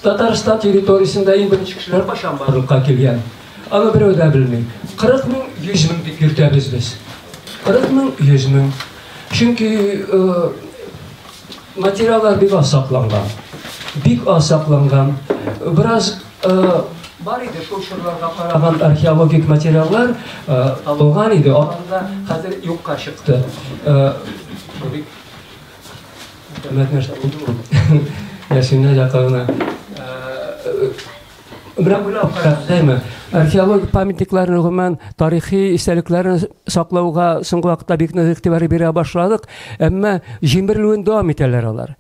Татарстан территориясында ең бірінші кішілер қашан барлыққа келген? Аны біреу да білмей. 40 мың, 100 мың деп ертеміз біз. 40 мың, 100 мың. Çünkü materiallar bik az saklangan. Biraz var idi, şu şuralarga qaragan arxeologik materiallar alıngan idi. Onlarda hazır yokka çıktı. Yaşına yakınına. Бірақ ойлап қарап, археологик памятникларын ғымен, тарихи истәлекләрін саклауға соңғы вакытта бик нык игътибар бере башладык, әмма җимерелүен дәвам итәләр алар.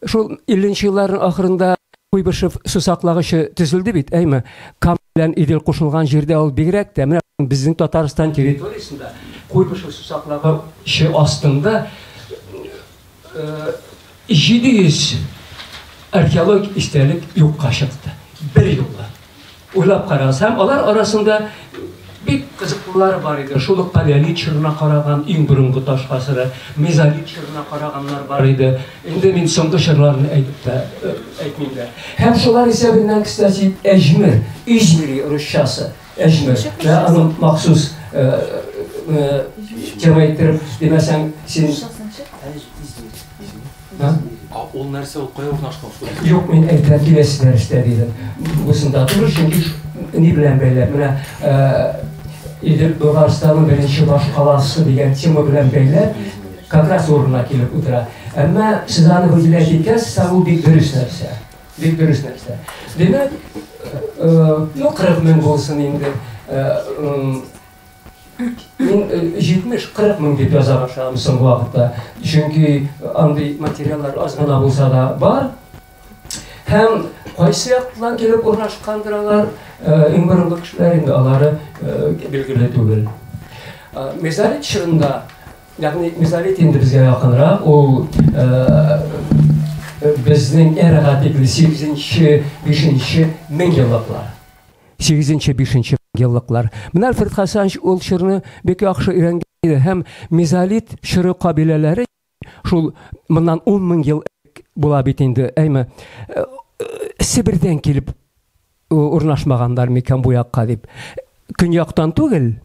Шул 50нче елларның ахырында Куйбышев су саклагычы төзелде бит, әйме? Кам белән Идел кушылган җирдә ул бигрәк тә менә безнең Татарстан территориясында Куйбышев су саклагычы астында 700 археологик истәлек юкка чыкты. Bir yılda. Uylap qarasam, onlar arasında bir kızıklılar var idi. Şuluk paleolit çırına qaragan, en burungu taş qasırı, mezolit çırına qaraganlar var idi. Endi men soңғы çırlarını aytmayım da. Hem şular hesabinden kıstasi İzmiri Rusçası, Ejmir. Ve onun maksus tema ettirip demesen senin... Ol нәрсе ol қоя орнашқан шулай. Yok, men aytib kelesizler istediydim. Busunda durur çünkü ne bilen beyler, mine İdil Bulgaristan'ın birinci baş kalası degen tema bilen beyler kakras oruna kelip utura. Ama siz anı hücületiyken size bu bir dürüst nerse. Bir dürüst nerse. Demek, yok 40 min bolsun indi. Men 70-40 мың деп жаза башлағам соңғы вакытта. Çünkü андай материаллар аз гана булса да бар. Һәм кайсы яктан келип урнашкандырлар, иң бұрынғы кешеләр инде алары билгеле түгел. Мезолит чорында, ягъни мезолит инде безгә якынрак, ул безнең эрага тикле 8-5 мең еллыклар. 8-5 yıllıklar. Менә Альфред Хасанович ул чорны бик яхшы өйрәнгән иде һәм мезолит чоры кабиләләре шул моннан 10 мең ел була бит инде. Әйме Сибирдән килеп урнашмагандар микән бу якка дип. Көньяктан түгел,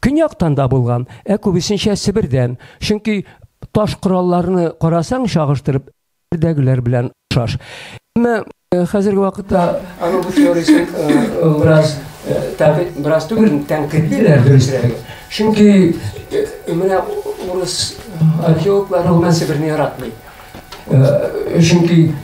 көньяктан да булган, күбесенчә Сибирдән. Чөнки таш коралларны карасаң чагыштырып Сибирдәгеләр белән охшаш. Әмма хәзерге вакытта аны бу теориясын biraz түгел тәнкыйтьләр дөресрәге. Чөнки менә урыс археологлары ул Сибирне яратмый. Чөнки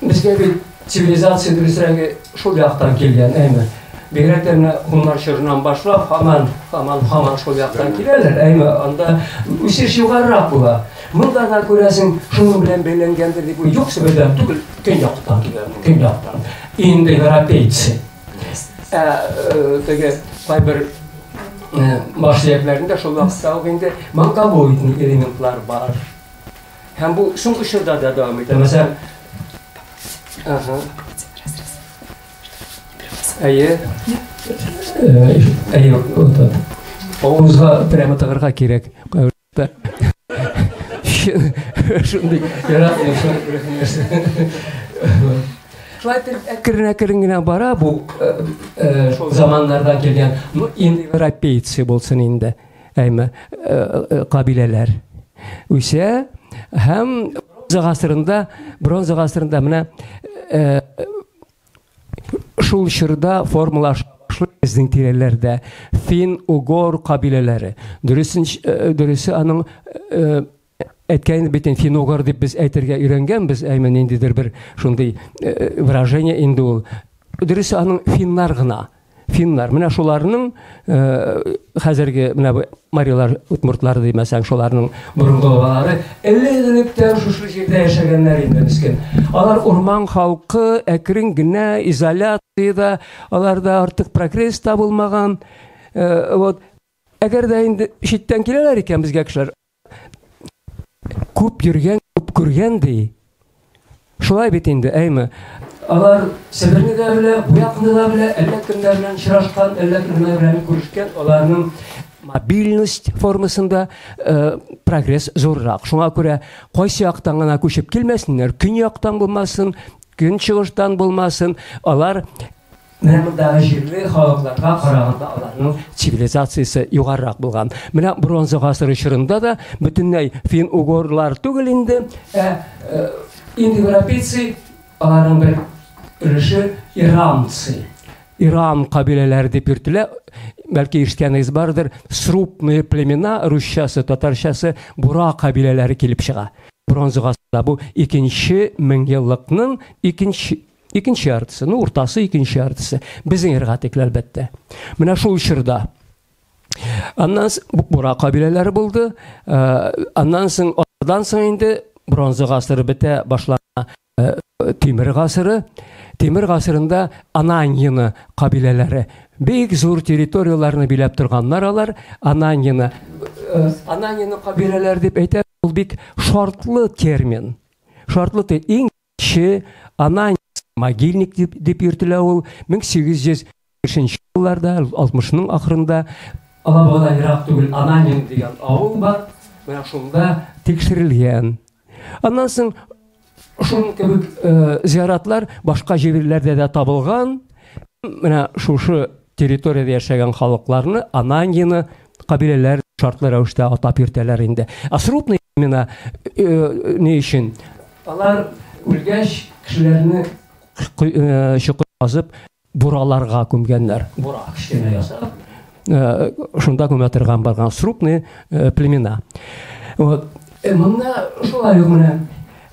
безгә бит цивилизация дөресрәге шул яктан килгән, әйме. Бигрәк тә менә хуннар чорынан башлап, һаман шул яктан киләләр, әйме. Анда үсеш югарырак була. Монда да күрәсең, шуның белән бәйләнгәндер дип, юк Сибирдән түгел, көньяктан килгән, көньяктан. Индоевропейцы. Теге кайбер башлыкларында шул вакытта инде мангабоидный элементлар бар. Һәм бу соңгы чорда да дәвам итә. Мәсәлән, Авызга прямо тыгырга кирәк. Шундый әкрен генә бара бу шул заманнарда келгән индоевропейцы булсын инде, әйме, кабиләләр. Үсә һәм бронза гасырында менә шул чорда формалашкан безнең тирәләрдә фин-угор кабиләләре. Дөресе аның әйткән бит фин-угор дип без әйтергә өйрәнгәнбез, әйме ниндидер бер шундый выражение инде ул. Дөресе аның финнар гына. Финнар менә шуларның хәзерге менә Мариялар утмуртлары димәсәң, шуларның бурынгы балалары элек-электән шушы җирдә яшәгәннәр инде мискин. Алар урман халкы, әкрен генә изоляциядә, аларда артык прогресс табылмаган. Вот әгәр дә инде читтән киләләр икән безгә кешеләр, күп йөргән, күп күргән ди. Шулай бит инде, әйме. Алар Сибирне дә белә, бу якны да белә, әллә кемнәр белән очрашкан, әллә кемнәр белән күрешкән, аларның мобильность формасында прогресс зуррак. Шуңа күрә кайсы яктан гына күчеп килмәсеннәр, көньяктан булмасын, көнчыгыштан булмасын, алар менә мондагы җирле халыкларга караганда аларның цивилизациясе югарырак булган. Менә бронза гасыры чорында да бөтенләй фин-угорлар түгел инде, индоевропейцы аларның бер өлеше иранцы. Иран кабиләләре дип йөртелә, бәлки ишеткәнегез бардыр, срубные племена, русчасы, татарчасы бура кабиләләре килеп чыга. Бронза гасырда бу 2нче меңеллыкның икенче яртысы, уртасы икенче яртысы. Безнең ирга тикле әлбәттә. Менә шул чорда. Аннан бура кабиләләре булды. Аннан соң инде бронза гасыры бетә, башлана тимер гасыры. Тимер гасырында Ананьины кабиләләре бик зур территорияларны биләп торганнар алар. Ананьины кабиләләре дип әйтә, ул бик шартлы термин. Шартлы иң кече Анань могильник дип йөртелә ул 1805 елларда, 60-ның ахырында Алабала ерак түгел Ананин дигән авыл бар. Менә шунда тикшерелгән. Аннан соң шуның кебек зияратлар башка җирләрдә дә табылган. Менә шушы территорияда яшәгән халыкларны Ананьины кабиләләр шартлы рәвештә атап йөртәләр инде. Асрупный именно ни өчен? Алар үлгәч кешеләрне чукыр казып бураларга күмгәннәр. Бура кичкенә ясап, шунда күмә торган барган срупные племена. Вот. Монда шулай менә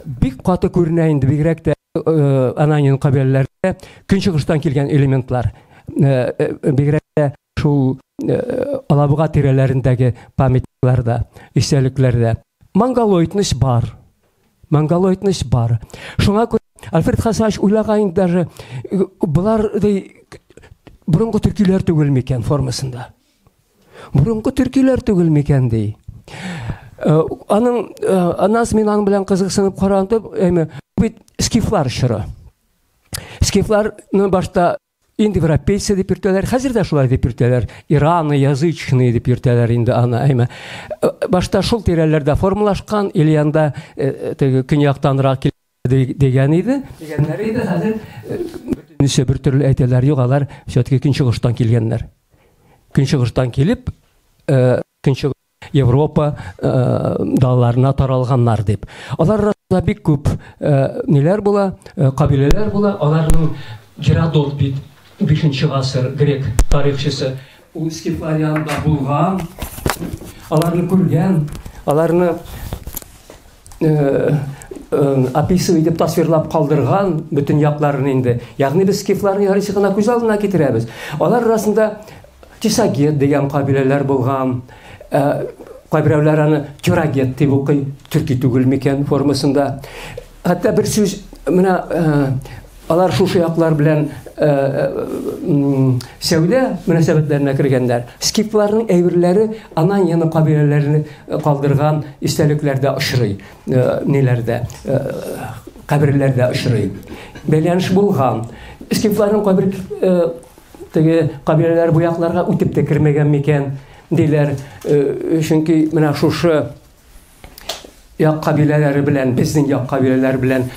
бик каты күренә инде, бигрәк тә Ананин кабиләләрендә көнчыгыштан килгән элементлар. Бигрәк тә шул Алабуга тирәләрендәге памятникларда, истәлекләрдә монголоидность бар. Монголоидность бар. Шуңа күрә Альфред Хасач уйлаган даже булар бурынгы төркиләр түгел микән формасында. Бурынгы төркиләр түгел микән ди. Аннан мин аның белән кызыксынып карандым, бит скифлар чоры. Скифларны башта индоевропейцы дип йөртәләр, хәзер дә шулай дип йөртәләр. Ираны язычные дип йөртәләр инде аны. Башта шул тирәләрдә формалашкан, Ильянда көньяктанрак дигән иде. Дигәннәр иде, хәзер бөтенесе бер төрле әйтәләр, юк, алар все-таки көнчыгыштан килгәннәр. Көнчыгыштан килеп, көнчыгыш Европа далларына таралганнар дип. Алар арасында бик күп ниләр була, кабиләләр була. Аларның Геродот бит 5-нче гасыр грек тарихчысы, ул Скифларияда булган. Аларны күргән, аларны описывай дип тасвирлап калдырган бөтен якларын инде. Ягъни без скифларны ярышына күз алдына китерәбез. Алар арасында Тисагет дигән кабиләләр булган. Кайберәүләр аны Тюрагет дип укый, төрки түгел микән формасында. Хәтта бер сүз менә алар шушы яклар белән сәүдә мөнәсәбәтләренә кергәннәр. Скифларның әйберләре Ананьины кабиләләрен калдырган истәлекләрдә очрый, ниләрдә, каберләрдә очрый. Бәйләнеш булган. Скифларның кабер кабиләләр бу якларга үтеп тә кермәгән микән диләр. Чөнки менә шушы як кабиләләре белән, безнең як кабиләләр белән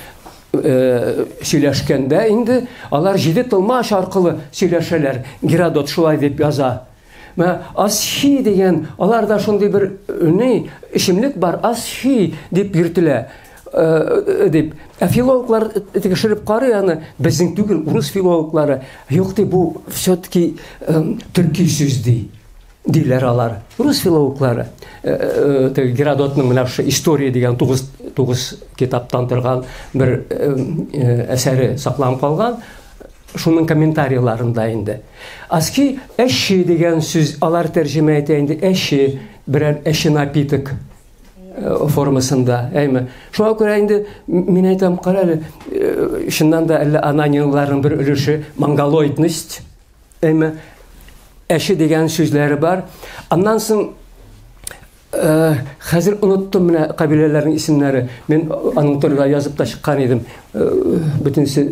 сөйләшкәндә инде алар 7 тылмаш аркылы сөйләшәләр. Геродот шулай дип яза. Асхи дигән, аларда шундый бер ишемлек бар, асхи дип йөртелә. Дип. Филологлар тикшереп карый аны, безнең түгел, урыс филологлары. Юк ди, бу все-таки төрки сүз ди. Диләр алар. Рус филологлары. Геродотның менә шу история дигән 9 китаптан торган бер әсәре сакланып калган. Шуның комментарийларында инде. Аски әши дигән сүз алар тәрҗемә итә инде. Әши, берәр әши напиток формасында. Шуңа күрә инде мин әйтәм, кара әле, шуннан да әллә Ананьинларның бер өлеше монголоидность. Әши дигән сүзләре бар. Аннан соң хәзер оныттым менә кабиләләрнең исемнәре. Мин аның турында язып та чыккан идем. Бөтенсе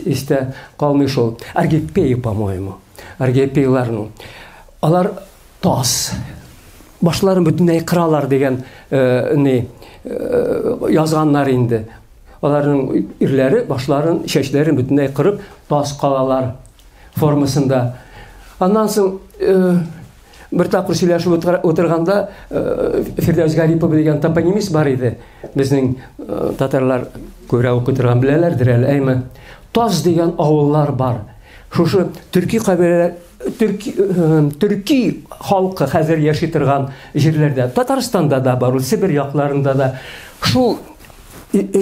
истә калмый шул. Аргипеи, по-моему. Аргипейларның. Алар тас. Башларын бөтенләй кыралар дигән язганнар инде. аларның ирләре башларын, чәчләрен бөтенләй кырып, тас калалар формасында. Аннан соң бер тапкыр сөйләшеп утырганда Фирдәүс Гарипов дигән топонимист бар иде. Безнең татарлар күрә укый торган беләләрдер әле, әйме. Таз дигән авыллар бар. Шушы төрки кабиләләр, төрки халкы хәзер яши торган җирләрдә, Татарстанда да бар, Сибир якларында да шул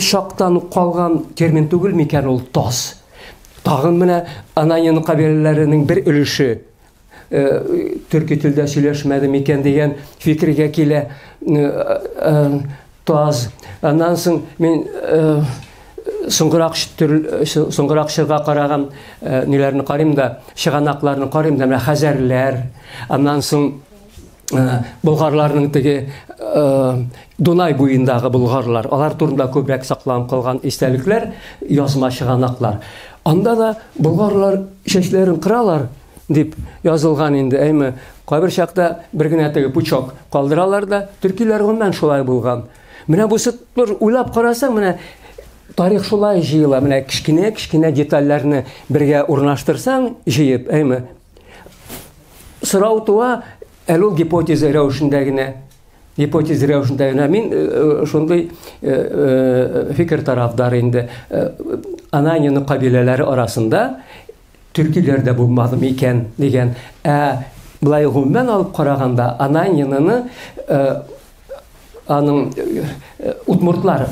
шактан калган термин түгел микән ул таз. Тагын менә Ананьин кабиләләренең бер өлеше төрки телдә сөйләшмәде микән дигән фикергә килә. Таз. Аннан соң мин соңгырак чырга караган ниләрне карыйм да, чыганакларны карыйм да, менә хәзәрләр, аннан соң болгарларның теге Дунай буендагы болгарлар, алар турында күбрәк сакланып калган истәлекләр, язма чыганаклар. Анда да болгарлар чәчләрен кыралар дип язылган инде, әйме. Кайбер чакта бер генә теге пучок калдыралар да, төркиләр гомумән шулай булган. Менә бусы бер уйлап карасаң, менә тарих шулай җыела, менә кичкенә детальләрне бергә урнаштырсаң, җыеп, әйме. Сорау туа, әле ул гипотеза рәвешендә генә. Мин шундый фикер тарафдары инде. Ананьин кабиләләре арасында төркиләр дә булмады микән дигән. Булай гомумән алып караганда Ананьинны аның удмуртлар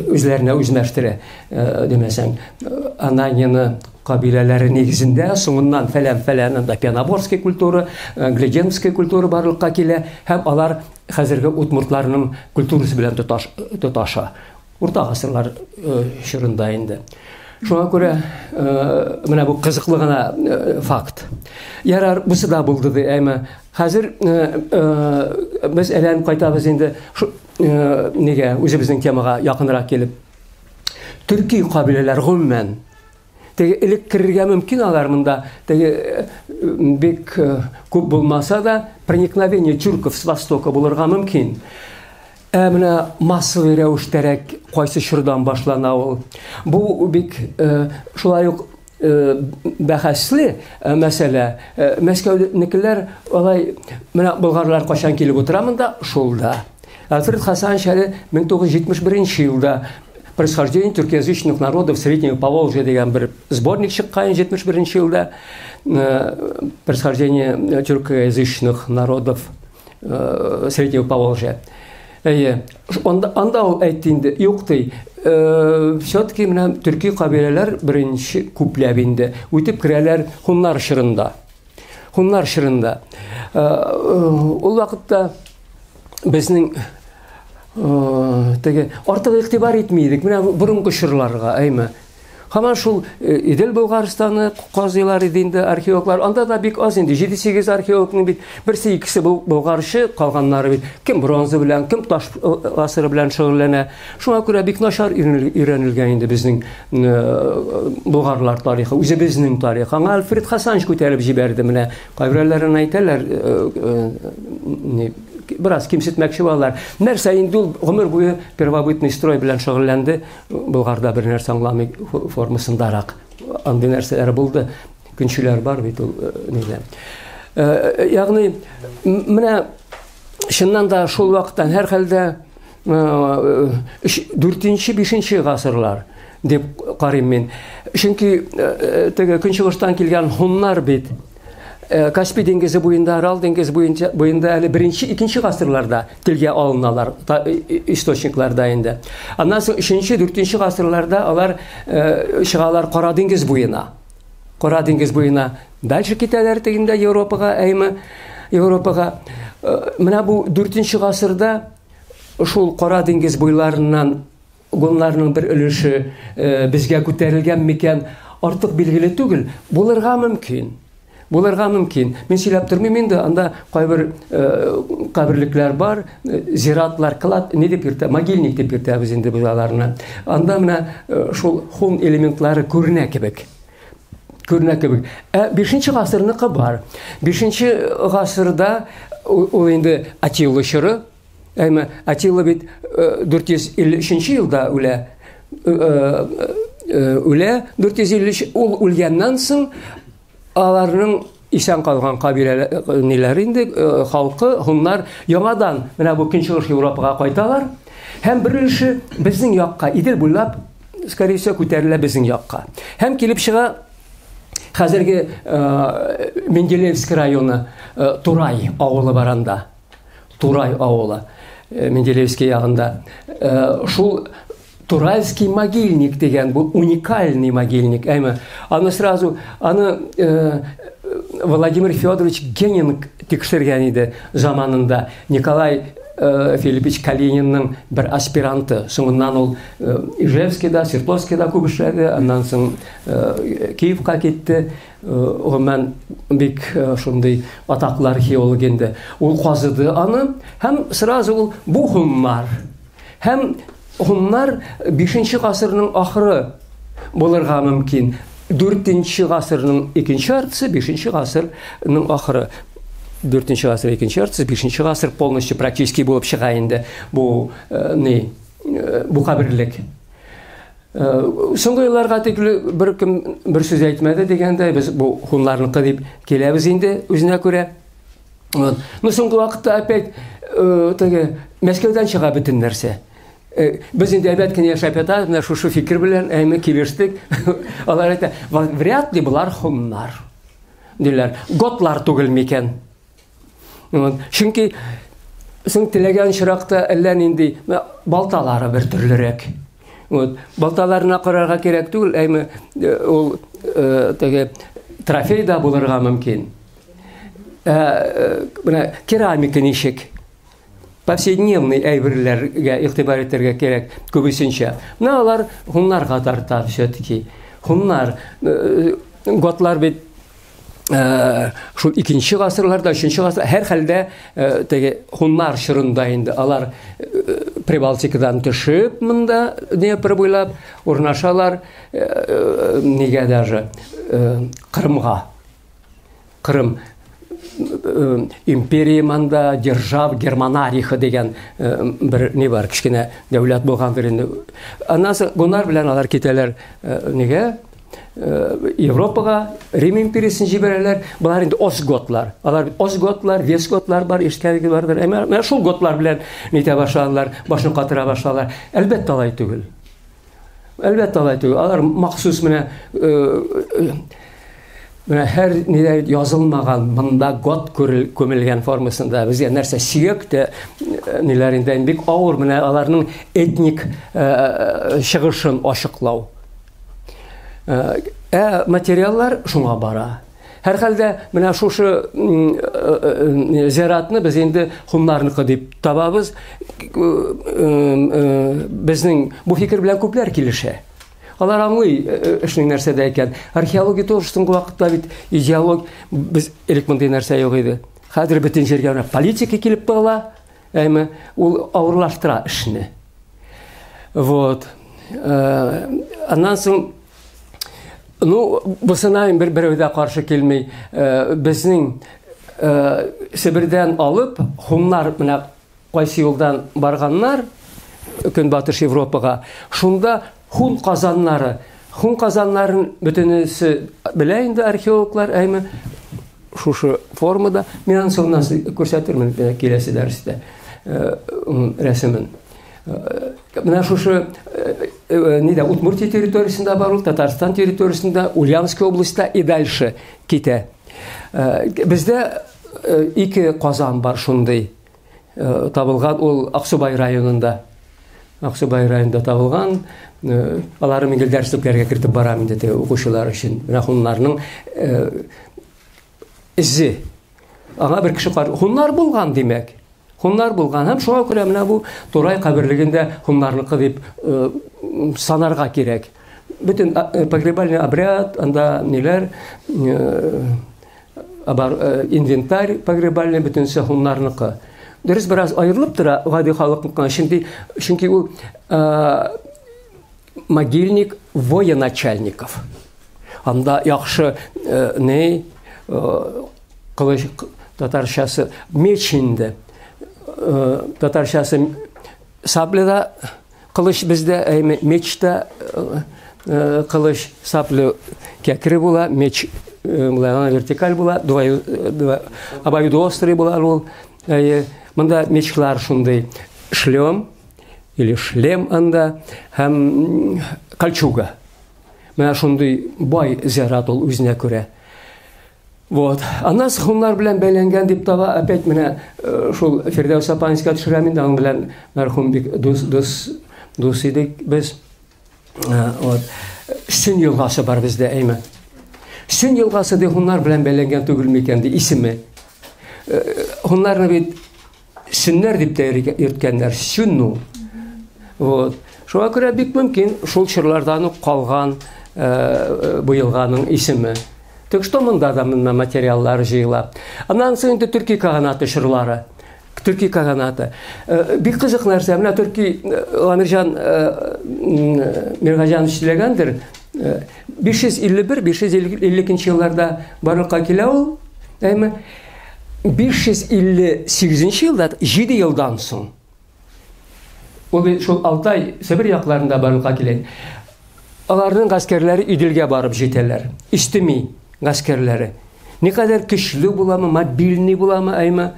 үзләренә үзмәштерә, демәсәң. Ананьин кабиләләре нигезендә соңыннан фәлән да Пеноборский культура, Гледенский культура барлыкка килә, һәм алар хәзерге удмуртларның культурасы белән тоташа. Урта гасырлар чорында инде. Шуңа күрә менә бу кызыклы гына факт. Ярар, бусы да булды ди, әйме. Хәзер без әлән кайтабыз инде нигә үзебезнең темага якынрак килеп. Төрки кабиләләр гомумән теге элек кирергә мөмкин алар монда, теге бик күп булмаса да проникновение тюрков с востока булырга мөмкин. Менә массовый рәвештәрәк кайсы чордан башлана ул. Бу бик шулай ук бәхәсле мәсьәлә. Мәскәүнекеләр алай менә болгарлар качан килеп утыра монда? Шулда. Альфред Хасан Шәри 1971 елда «Происхождение тюркоязычных народов Среднего Поволжья» дигән бер сборник чыккан 71 елда. «Происхождение тюркоязычных народов Среднего Поволжья». Анда ул әйтте инде, юк ди, все-таки менә төрки кабиләләр беренче күпләп инде үтеп керәләр хуннар чорында. Ул вакытта безнең теге артык игътибар итмидек менә бурынгы чорларга, әйме. Һаман шул Идел Болгарстаны казыйлар иде инде археологлар. Анда да бик аз инде 7-8 археологның бит берсе икесе болгарчы калганнары бит. Кем бронза белән, кем таш гасыры белән шөгыльләнә. Шуңа күрә бик начар өйрәнелгән инде безнең болгарлар тарихы, үзебезнең тарихы. Аңа Альфред Хасан күтәреп җибәрде менә. Кайберләрен әйтәләр, бераз кимсетмәкче булалар. Нәрсә инде ул гомер буе первобытный строй белән шөгыльләнде. Болгарда бер нәрсә аңламый формасындарак. Андый нәрсәләр булды. Көнчеләр бар бит ул нидә. Ягъни менә шуннан да шул вакыттан һәр хәлдә 4-5 гасырлар дип карыйм мин. Чөнки теге көнчыгыштан килгән хуннар бит Каспий диңгезе буенда, Арал диңгезе буенда әле 1-2 гасырларда телгә алыналар, источникларда инде. Аннан соң 3-4 гасырларда алар чыгалар Кара диңгез буена. Дальше китәләр тегендә Европага, әйме, Европага. Менә бу 4 гасырда шул Кара диңгез буйларыннан гонларның бер өлеше безгә күтәрелгән микән артык билгеле түгел. Булырга мөмкин. Мин сөйләп тормыйм инде, анда кайбер каберлекләр бар, зиратлар, клад, не дип йөртә, могильник дип йөртәбез инде булаларны. Анда менә шул хун элементлары күренә кебек. 5-нче гасырныкы бар. 5-нче гасырда ул инде Атилла чоры, әйме, Атилла бит 453 елда үлә. үлә, 450 ул үлгәннән соң аларның исән калган кабиләләр инде халкы, хуннар яңадан менә бу Көнчыгыш Европага кайталар. Һәм беренче безнең якка Идел буйлап, скорее всего, күтәрелә безнең якка. Һәм килеп чыга хәзерге Менделеевский районы Турай авылы баранда. Турай авылы Менделеевский ягында. Шул Туральский могильник дигән бу уникальный могильник. Аны сразу Владимир Федорович Генинг тикшергән иде заманында. Николай Филиппович Калининның бер аспиранты. Соңыннан ул Ижевскийда, Свердловскийда күп эшләде, аннан соң Киевка китте. Гомән бик шундый атаклы археолог инде. Ул казыды аны һәм сразу ул бу хуннар. Һәм хуннар 5-нче гасырның ахыры булырга мөмкин. 4-нче гасырның 2-нче яртысы, 5-нче гасырның ахыры. 4-нче гасыр, 2-нче яртысы, 5-нче гасыр полностью практически булып чыга инде бу бу каберлек. Соңгы елларга тикле бер сүз әйтмәде дигәндә, без бу хуннарныкы дип киләбез инде үзенә күрә. Соңгы вакытта опять теге Мәскәүдән чыга бөтен нәрсә. Без инде әбәт кенә яшәп ята, менә шушы фикер белән килештек. Алар әйтә, вряд ли булар хуннар. Диләр, готлар түгел микән. Чөнки соң теләгән чиракта әллә нинди балталары бер төрлерәк. Балталарына карарга кирәк түгел, ул теге трофей да булырга мөмкин. Менә керамика ничек? Повседневный әйберләргә игътибар итәргә кирәк күбесенчә. Менә алар хуннарга тарта все-таки. Хуннар готлар бит шул 2-нче гасырларда, 3-нче гасырда һәр хәлдә теге хуннар чорында инде. Алар Прибалтикадан төшеп, монда Днепр буйлап урнашалар, нигә даже Крымга. Крым империя манда держав Германарихы дигән бер не бар, кичкенә дәүләт булгандыр инде. Аннан соң бунар белән алар китәләр нигә? Европага, Рим империясын җибәрәләр. Булар инде осготлар. Алар осготлар, весготлар бар, ишкәлеге бардыр. Менә шул готлар белән нитә башладылар, башын катыра башладылар. Әлбәттә алай түгел. Әлбәттә алай түгел. Алар махсус менә һәр нидә язылмаган, монда гот күмелгән формасында безгә нәрсә сөяк тә ниләр инде бик авыр менә аларның этник чыгышын ачыклау. Материаллар шуңа бара. Һәр хәлдә менә шушы зиратны без инде хуннарныкы дип табабыз. Безнең бу фикер белән күпләр килешә. Алар аңлый эшнең нәрсәдә икән. Археология тоже соңгы вакытта бит идеолог без элек мондай нәрсә юк иде. Хәзер бөтен җиргә политика килеп тыгыла, ул авырлаштыра эшне. Вот. Аннан соң бусына берәүдә каршы килмәй, безнең Себердән алып, хуннар менә кайсы юлдан барганнар Көнбатыш Европага, шунда хун казаннарын бөтенесе белә инде археологлар, шушы формада. Мен аны соңыннан күрсәтермен киләсе дәрестә рәсемен. Менә шушы Удмуртия территориясында бар, Татарстан территориясында, Ульяновская областьта и дальше китә. Бездә 2 казан бар шундый табылган, ул Аксубай районында. Аксубай районында табылган. Алар мин дәресләргә кертеп барам инде укучылар өчен. Менә хуннарның изе. Аңа бер кеше хуннар булган димәк. Хуннар булган. Һәм шуңа күрә менә бу Турай каберлегендә хуннарныкы дип санарга кирәк. Бөтен погребальный обряд, анда ниләр, инвентарь погребальный бөтенсе хуннарныкы. Дөрес бераз аерылып тора гади халыкныкы, чөнки ул могильник военачальников. Анда яхшы кылыч татарчасы меч инде. Татарчасы сабледа Кылыч бездә мечта кылыч саплы кәкре була, меч вертикаль була, обоюдоострый була ул. Монда мечлар шундый шлем или шлем анда һәм кольчуга. Менә шундый бай зиярат ул үзенә күрә. Вот. Аннан хуннар белән бәйләнгән дип таба опять менә шул Фирдәүс Апанская төшерәм инде аның белән мәрхүм бик дус идек без. Вот. Сүн елгасы бар бездә әйме. Сүн елгасы ди хуннар белән бәйләнгән түгел микән ди исеме. Хуннарны бит сүннәр дип тә йөрткәннәр. Сүнну. Вот. Шуңа күрә бик мөмкин шул чырлардан ук калган бу елганың исеме. Так что монда да материаллар җыела. Аннан соң инде төрки каганаты чырлары. Төрки каганаты. Бик кызык нәрсә. Менә төрки Амирҗан Миргәҗанов сөйләгәндер. 551-552 елларда барлыкка килә ул. Әйме 558 елда 7 елдан соң. Ул шул Алтай, Сибир якларында барлыкка килә. Аларның гаскәрләре Иделгә барып җитәләр. Истеми гаскәрләре. Никадәр көчле буламы, мобильный буламы, әйме.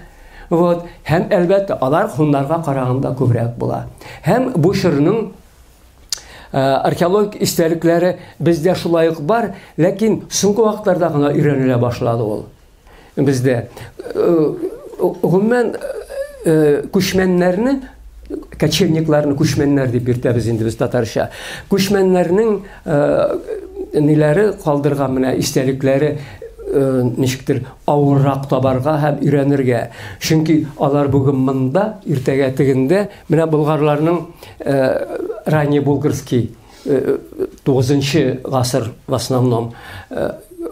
Вот. Һәм әлбәттә алар хуннарга караганда күбрәк була. Һәм бу чырның археологик истәлекләре бездә шулай ук бар, ләкин соңгы вакытларда гына өйрәнелә башлады ул. Бездә гомумән күчмәннәрне, кочевникларны күчмәннәр дип йөртәбез инде без татарча. Күчмәннәрнең ниләре калдырган менә истәлекләре ничектер авыррак табарга һәм өйрәнергә. Чөнки алар бүген монда иртәгә тегендә менә болгарларның ранний булгарский 9-нчы гасыр в основном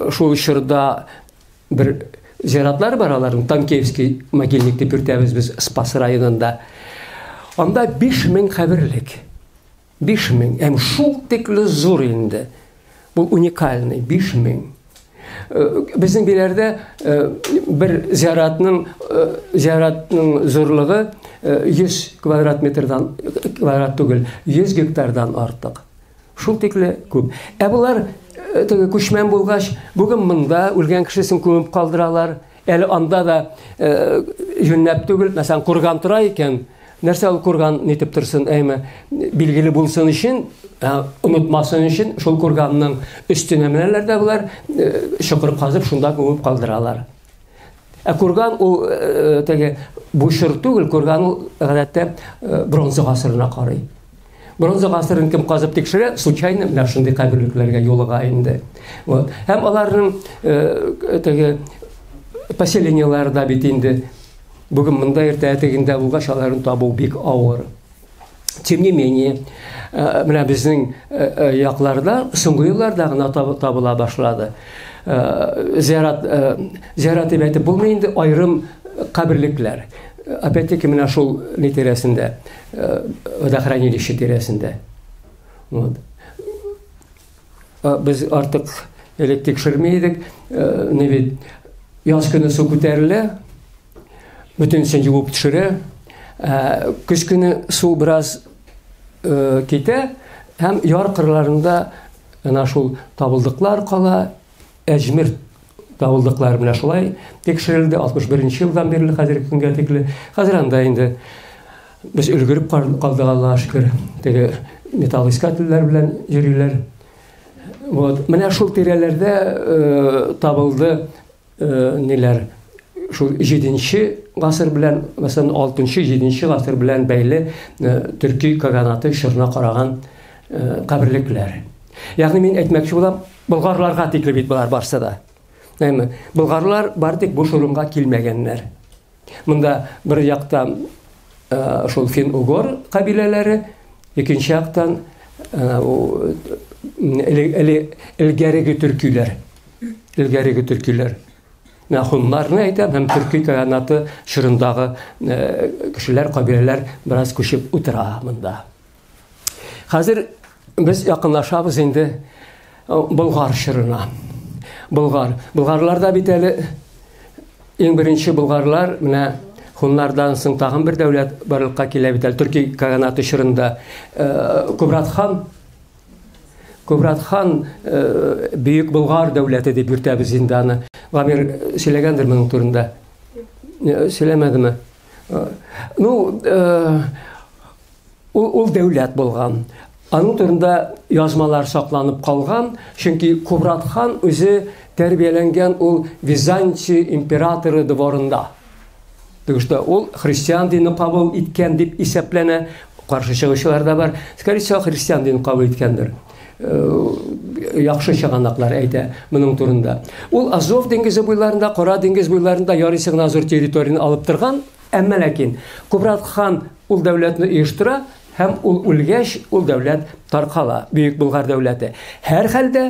шул чорда бер зиратлар бар аларның Танкевский могильник дип йөртәбез без Спас районында. Анда 5000 каберлек. 5000. Һәм шул тикле зур инде. Бу уникальный 5000. Безнең биләрдә бер зиратның зурлыгы 100 квадрат метрдан квадрат түгел, 100 гектардан артык. Шул тикле күп. Булар күчмән булгач, бүген монда үлгән кешесен күмеп калдыралар. Әле анда да юннәп түгел, мәсәлән, курган тора икән. Нәрсә ул курган нитеп торсын, әйме, билгеле булсын өчен, унутмасын өчен, шул курганның өстенә менәләр дә булар, чокыр казып шунда күмеп калдыралар. Курган ул теге бушыр түгел, курган ул гадәттә бронза гасырына карый. Бронза гасырын кем казып тикшерә, случайно менә шундый каберлекләргә юлыга инде. Вот. Һәм аларның теге поселенияларда бит инде бүген монда иртә тегендә булгач аларын табу бик авыр. Тем не менее, менә безнең якларда соңгы елларда гына табыла башлады. Зиярат дип әйтеп булмый инде, айрым каберлекләр. Опять-таки менә шул литерасында, водохранилище тирәсендә. Вот. Без артык элек тикшермәйдек, не бит яз көне су күтәрелә, бөтенсен юып төшерә. Көз көне су бераз китә, һәм яр кырларында ана шул табылдыклар кала, әҗмир табылдыклар менә шулай тикшерелде 61-нче елдан бирле хәзерге көнгә тикле. Хәзер анда инде без өлгереп калдык, Аллаһка шөкер. Теге металл искательләр белән йөриләр. Вот, менә шул тирәләрдә табылды ниләр? Шул 7-нче гасыр белән, мәсәлән 6-нчы, 7-нче гасыр белән бәйле төрки каганаты чорына караган каберлекләр. Ягъни мин әйтмәкче булам, болгарларга тикле бит булар барса да. Әйме, болгарлар бар тик бу шурынга килмәгәннәр. Монда бер яктан шул фин-угор кабиләләре, икенче яктан элгәреге төркиләр. Элгәреге төркиләр. Мен хуннарны әйтәм, һәм төрки каганаты чорындагы кешеләр, кабиләләр бераз күчеп утыра монда. Хәзер без якынлашабыз инде болгар чорына. Болгарларда бит әле иң беренче болгарлар менә Хуннардан соң тагын бер дәүләт барлыкка килә бит. Төрки каганаты шырында Кубрат хан Бөек Болгар дәүләте дип йөртәбез инде аны. Гамир сөйләгәндер моның турында. Сөйләмәдеме? Ну, ул дәүләт булган. Аның турында язмалар сакланып калган, чөнки Кубрат хан үзе тәрбияләнгән ул Византия императоры дворында. Төгештә ул христиан динен кабул иткән дип исәпләнә. Каршы чыгышлар да бар. Скорее всего, христиан динен кабул иткәндер. Яхшы чыганаклар әйтә моның турында. Ул Азов диңгезе буйларында, Кара диңгез буйларында ярыйсы гына зур территорияны алып торган, әмма ләкин Кубрат хан ул дәүләтне оештыра һәм ул үлгәч ул дәүләт таркала, Бөек Болгар дәүләте. Һәр хәлдә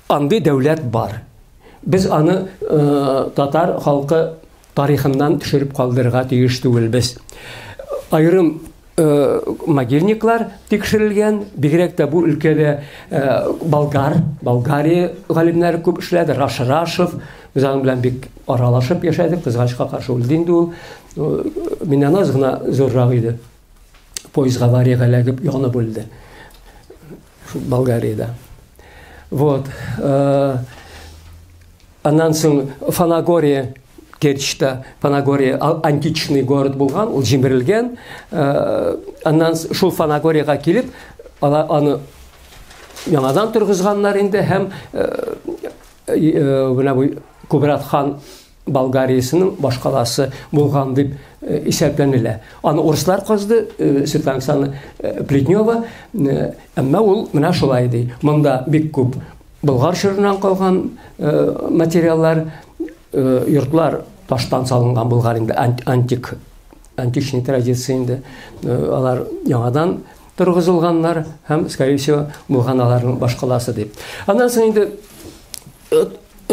андый дәүләт бар. Без аны татар халкы тарихыннан төшереп калдырырга тиеш түгелбез. Айрым могильниклар тикшерелгән, бигрәк тә бу өлкәдә Болгария галимнәре күп эшләде, Рашрашев, без аның белән бик аралашып яшәдек, кызганычка каршы үлде инде ул. Миннән аз гына зуррак иде. Поездга аварияга эләгеп янып үлде. Болгариядә. Вот. Аннан соң Фанагория Керчьтә, Фанагория античный город булган, ул җимерелгән. Аннан шул Фанагориягә килеп, аны яңадан торгызганнар инде һәм менә бу Кубрат хан Болгариясының башкаласы булган дип исәпләнелә. Аны урыслар казды, Светлана Александровна Плетнева, әмма ул менә шулай ди. Монда бик күп Болгар шырынан калган материаллар, йортлар таштан салынган булган инде, античный традиция инде. Алар яңадан торгызылганнар һәм, скорее всего, булган аларның башкаласы дип. Аннан соң инде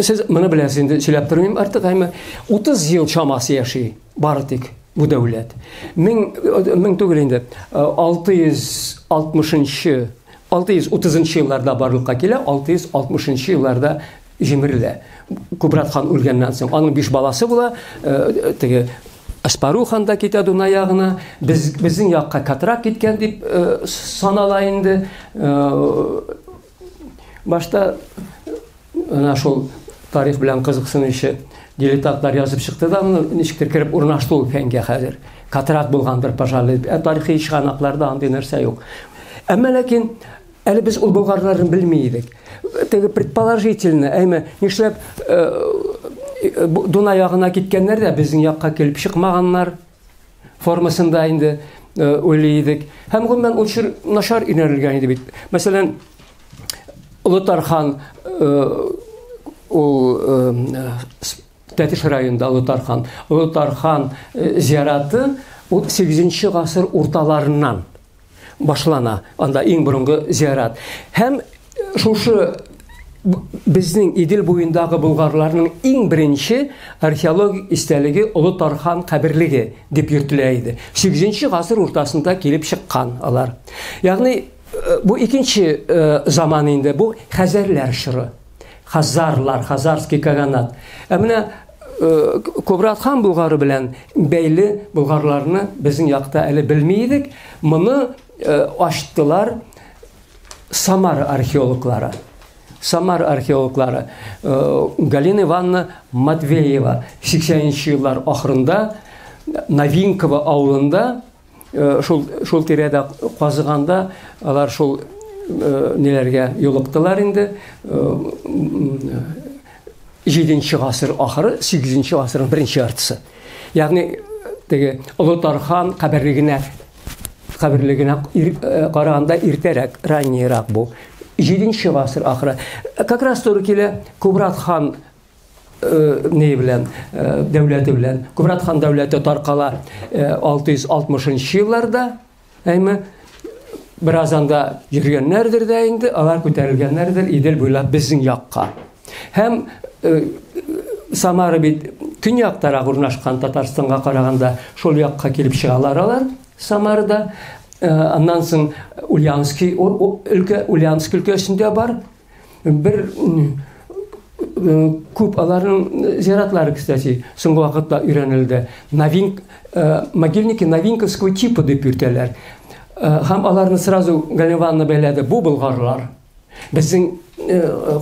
сез моны беләсез инде, сөйләп тормыйм артык, әмма 30 ел чамасы яши бары тик бу дәүләт. 630 елларда барлыкка килә, 660 елларда җимерелә. Кубрат хан үлгәннән соң аның 5 баласы була, теге Аспару хан да китә Дунай ягына, безнең якка катрак киткән дип санала инде. Башта ана шул тарих белән кызыксынучы дилетантлар язып чыкты да, ничектер кирип урнашты ул фәнгә хәзер. Катрак булгандыр, пожалуй. Тарихи чыганакларда андый нәрсә юк. Әмма ләкин әле без ул болгарларын белми идек. Теге предположительно, әйме, нишләп Дунай ягына киткәннәр дә безнең якка килеп чыкмаганнар формасында инде уйлый идек. Һәм гомумән ул чир начар инәлгән иде бит. Мәсәлән, Улутар хан ул Тәтеш районында Улутар хан зияраты 8-нче гасыр урталарыннан башлана. Анда иң борынгы зиярат. Һәм шушы безнең Идел буендагы болгарларның иң беренче археологик истәлеге Улутар хан каберлеге дип йөртелә иде. 8-нче гасыр уртасында килеп чыккан алар. Ягъни бу икенче заман инде, бу хәзәрләр шыры. Хазарлар, хазарский каганат. Менә Кубрат хан Болгары белән бәйле болгарларны безнең якта әле белми идек. Моны ачтылар Самар археологлары. Галина Ивановна Матвеева 80-нче еллар ахырында Новинково авылында шул тирәдә казыганда алар шул неләргә юлыктылар инде. 7-нче гасыр ахыры, 8-нче гасырның беренче яртысы. Ягъни теге Улутар хан каберлегенә караганда иртәрәк, раннейрак бу. 7-нче гасыр ахыры. Как раз туры килә Кубрат хан дәүләте белән. Кубрат хан дәүләте таркала 660 елларда. Әйме биразанда йөргәннәрдер дә инде, алар күтәрелгәннәрдер Идел буйлап безнең якка. Һәм Самара бит көньяктарак урнашкан, Татарстанга караганда шул якка килеп чыгалар алар Самарда. Аннан соң Ульяновский өлкәсендә бар. Бер күп аларның зиратлары, кстати, соңгы вакытта өйрәнелде. Могильники новинковского типа дип йөртәләр. Һәм аларны сразу Галиванна бәйләде. Бу болгарлар. Безнең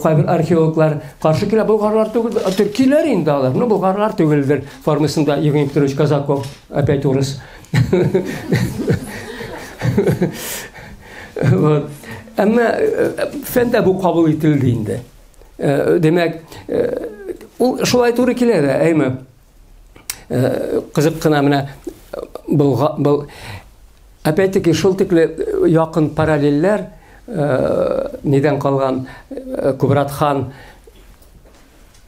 кайбер археологлар каршы килә, болгарлар түгел, төркиләр инде алар. Ну, болгарлар түгелдер. Формасында Евгений Петрович Казаков, опять урыс. Вот. Әмма фәндә бу кабул ителде инде. Демәк, ул шулай туры килә дә, әйме. Кызык кына менә был опять-таки шул тикле якын параллельләр недән калган Кубрат хан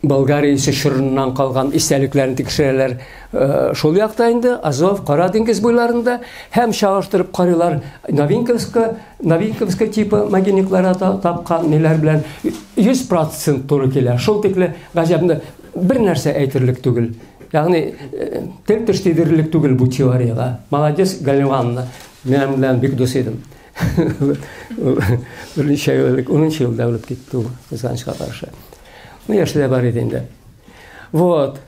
Болгария шырыннан калган истәлекләрен тикшерәләр. Шул якта инде Азов, Кара диңгез буйларында һәм чагыштырып карыйлар. Новинковский типы могильникларда тапкан неләр белән 100% туры килә. Шул тикле гаҗәбне бер нәрсә әйтерлек түгел. Ягъни тел тиштедерлек түгел бу теорияга. Молодец, Галиванна. Мен белән бик дус идем. Берничә еллык, 10 елда үлеп китте ул кызганычка каршы. Ну, яшьләр бар иде инде. Вот.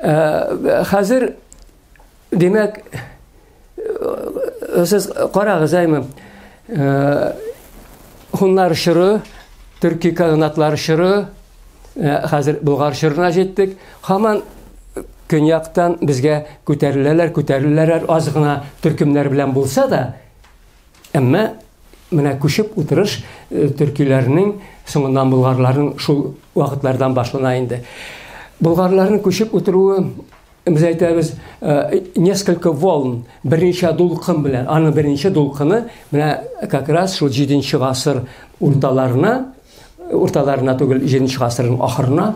Хәзер демәк сез карагыз әйме. Хуннар шыры, төрки каганатлар шыры, хәзер Болгар шырына җиттек. Һаман көньяктан безгә күтәреләләр аз гына төркемнәр белән булса да, әмма менә күчеп утырыш төркиләрнең соңыннан болгарларның шул вакытлардан башлана инде. Болгарларның күчеп утыруы, без әйтәбез, несколько волн, берничә дулкын белән, аның беренче дулкыны менә как раз шул 7-нче гасыр урталарына түгел, 7-нче гасырның ахырына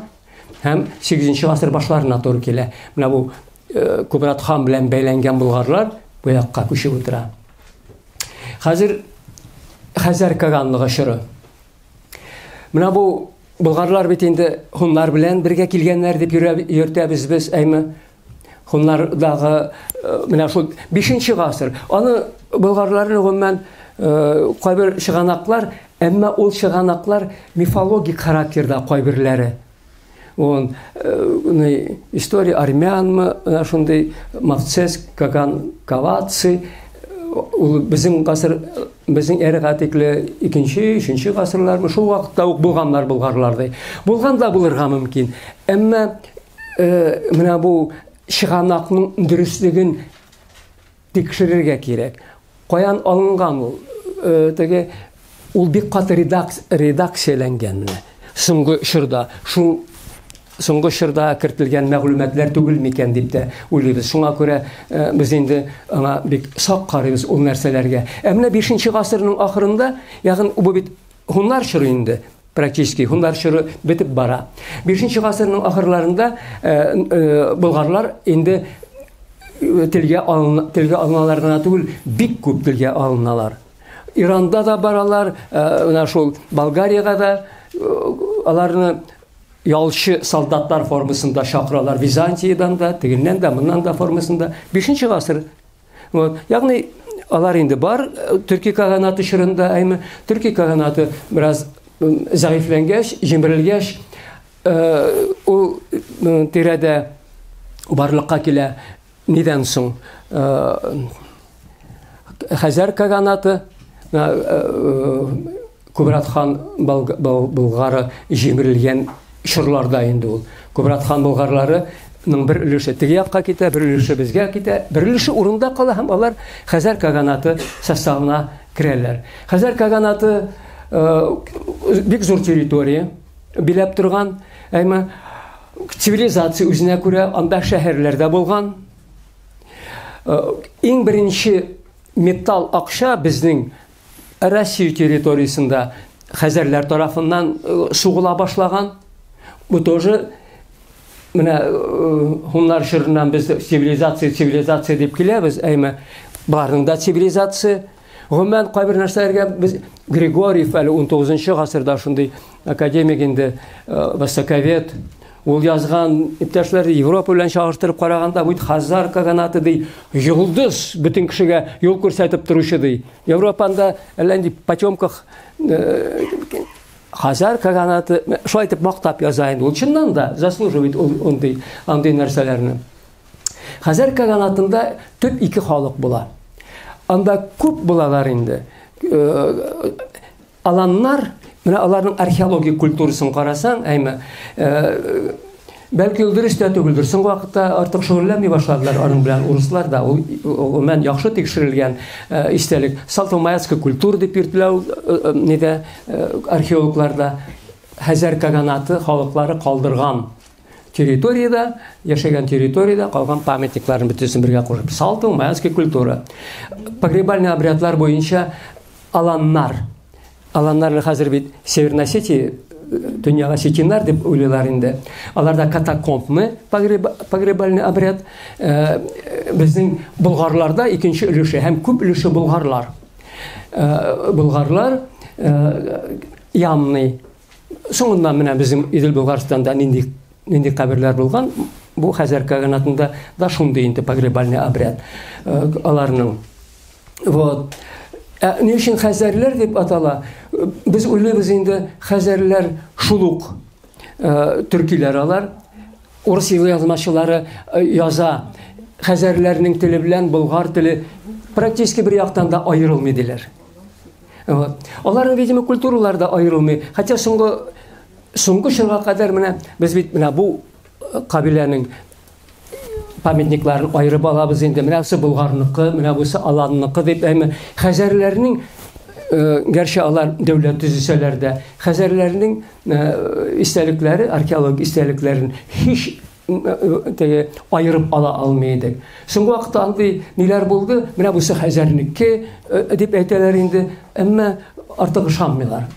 һәм 8-нче гасыр башларына туры килә. Менә бу Кубрат хан белән бәйләнгән болгарлар бу якка күчеп утыра. Хәзер Хәзәр каганлыгы шыры. Менә бу болгарлар бит инде хуннар белән бергә килгәннәр дип йөртәбез без, әйме. Хуннардагы менә шул 5-нче гасыр. Аны болгарларның гомумән кайбер чыганаклар, әмма ул чыганаклар мифологик характерда кайберләре. Он история армянмы, шундай Мавцес, Каган, Кавацы, безнең гасыр, безнең эрага тикле 2-нче гасырлармы шул вакытта ук булганнар болгарлардай. Булган да булырга мөмкин. Әмма менә бу чыганакның дөрестлеген тикшерергә кирәк. Каян алынган ул? Теге ул бик каты редакцияләнгән менә. Соңгы чорда шул соңгы чорда кертелгән мәгълүматлар түгел микән дип тә уйлыйбыз. Шуңа күрә без инде аңа бик сак карыйбыз ул нәрсәләргә. Менә 5-нче гасырның ахырында, ягъни бу бит хуннар чоры инде, практически хуннар чоры бетеп бара. 5-нче гасырның ахырларында болгарлар инде телгә алыналар гына түгел, бик күп телгә алыналар. Иранда да баралар, менә шул Болгариягә да аларны ялчы солдаттар формасында шакыралар. Византиядан да, тегеннән дә, моннан да формасында 5-нче гасыр. Вот. Ягъни алар инде бар, Төрки каганаты шырында, әйме, Төрки каганаты бераз зәгыйфләнгәч, җимерелгәч, ул тирәдә барлыкка килә. Нидән соң? Хәзәр каганаты, Кубрат хан болгары җимерелгән чырларда инде ул. Кубрат хан болгарларының бер өлеше теге якка китә, бер өлеше безгә китә, бер өлеше урында кала һәм алар Хәзәр каганаты составына керәләр. Хәзәр каганаты бик зур территория, биләп торган, әйме цивилизация үзенә күрә, анда шәһәрләрдә булган. Иң беренче металл акча безнең Россия территориясында Хәзәрләр тарафыннан сугыла башлаган. Бу тоже менә хуннар чорыннан без цивилизация дип киләбез, әйме барның да цивилизация. Гомумән кайбер нәрсәләргә без Григорьев әле 19-нчы гасырда шундый академик инде востоковед, ул язган иптәшләр Европа белән чагыштырып караганда бу Хәзәр каганаты ди, йолдыз бөтен кешегә юл күрсәтеп торучы ди. Европада әллә инде потемках Хазар каганаты, шулай итеп мактап яза инде. Ул чыннан да заслуживает андый нәрсәләрне. Хазар каганатында төп ике халык була. Анда күп булалар инде. Аланнар, менә аларның археологик культурасын карасаң, бәлки ул дөрес тә түгелдер. Соңгы вакытта артык шөгыльләнми башладылар аның белән урыслар да. Ул мен яхшы тикшерелгән истәлек. Салтомаятская культура дип йөртелә нидә археологларда Хазар каганаты халыклары калдырган территорияда, яшәгән территорияда калган памятникларын бөтенсен бергә кушып. Салтомаятская культура. Погребальный обрядлар буенча Аланнарны хәзер бит Северная Осетия дөньяга сетинар дип уйлыйлар инде. Аларда катакомбны погребальный обряд. Безнең болгарларда икенче өлеше һәм күп өлеше болгарлар. Болгарлар ямный. Соңыннан менә безнең Идел Болгарстанда нинди каберләр булган. Бу Хазар каганатында да шундый инде погребальный обряд. Аларның вот ни өчен хәзәрләр дип атала? Без уйлыйбыз инде хәзәрләр шулук төркиләр алар. Урыс язмачылары яза. Хәзәрләрнең теле белән болгар теле практически бер яктан да аерылмый диләр. Аларның видимо культуралары да аерылмый. Хотя соңгы чорга кадәр менә без бит менә бу кабиләнең памятникларын айырып алабыз инде. Менә бусы булгарныкы, менә бусы аланныкы дип хәзәрләрнең гәрчә алар дәүләт төзүчеләр дә хәзәрләрнең истәлекләре, археологик истәлекләрен һич айырып ала алмый иде. Соңгы вакытта андый ниләр булды? Менә бусы хәзәрнеке дип әйтәләр инде, әмма артык ышанмыйлар.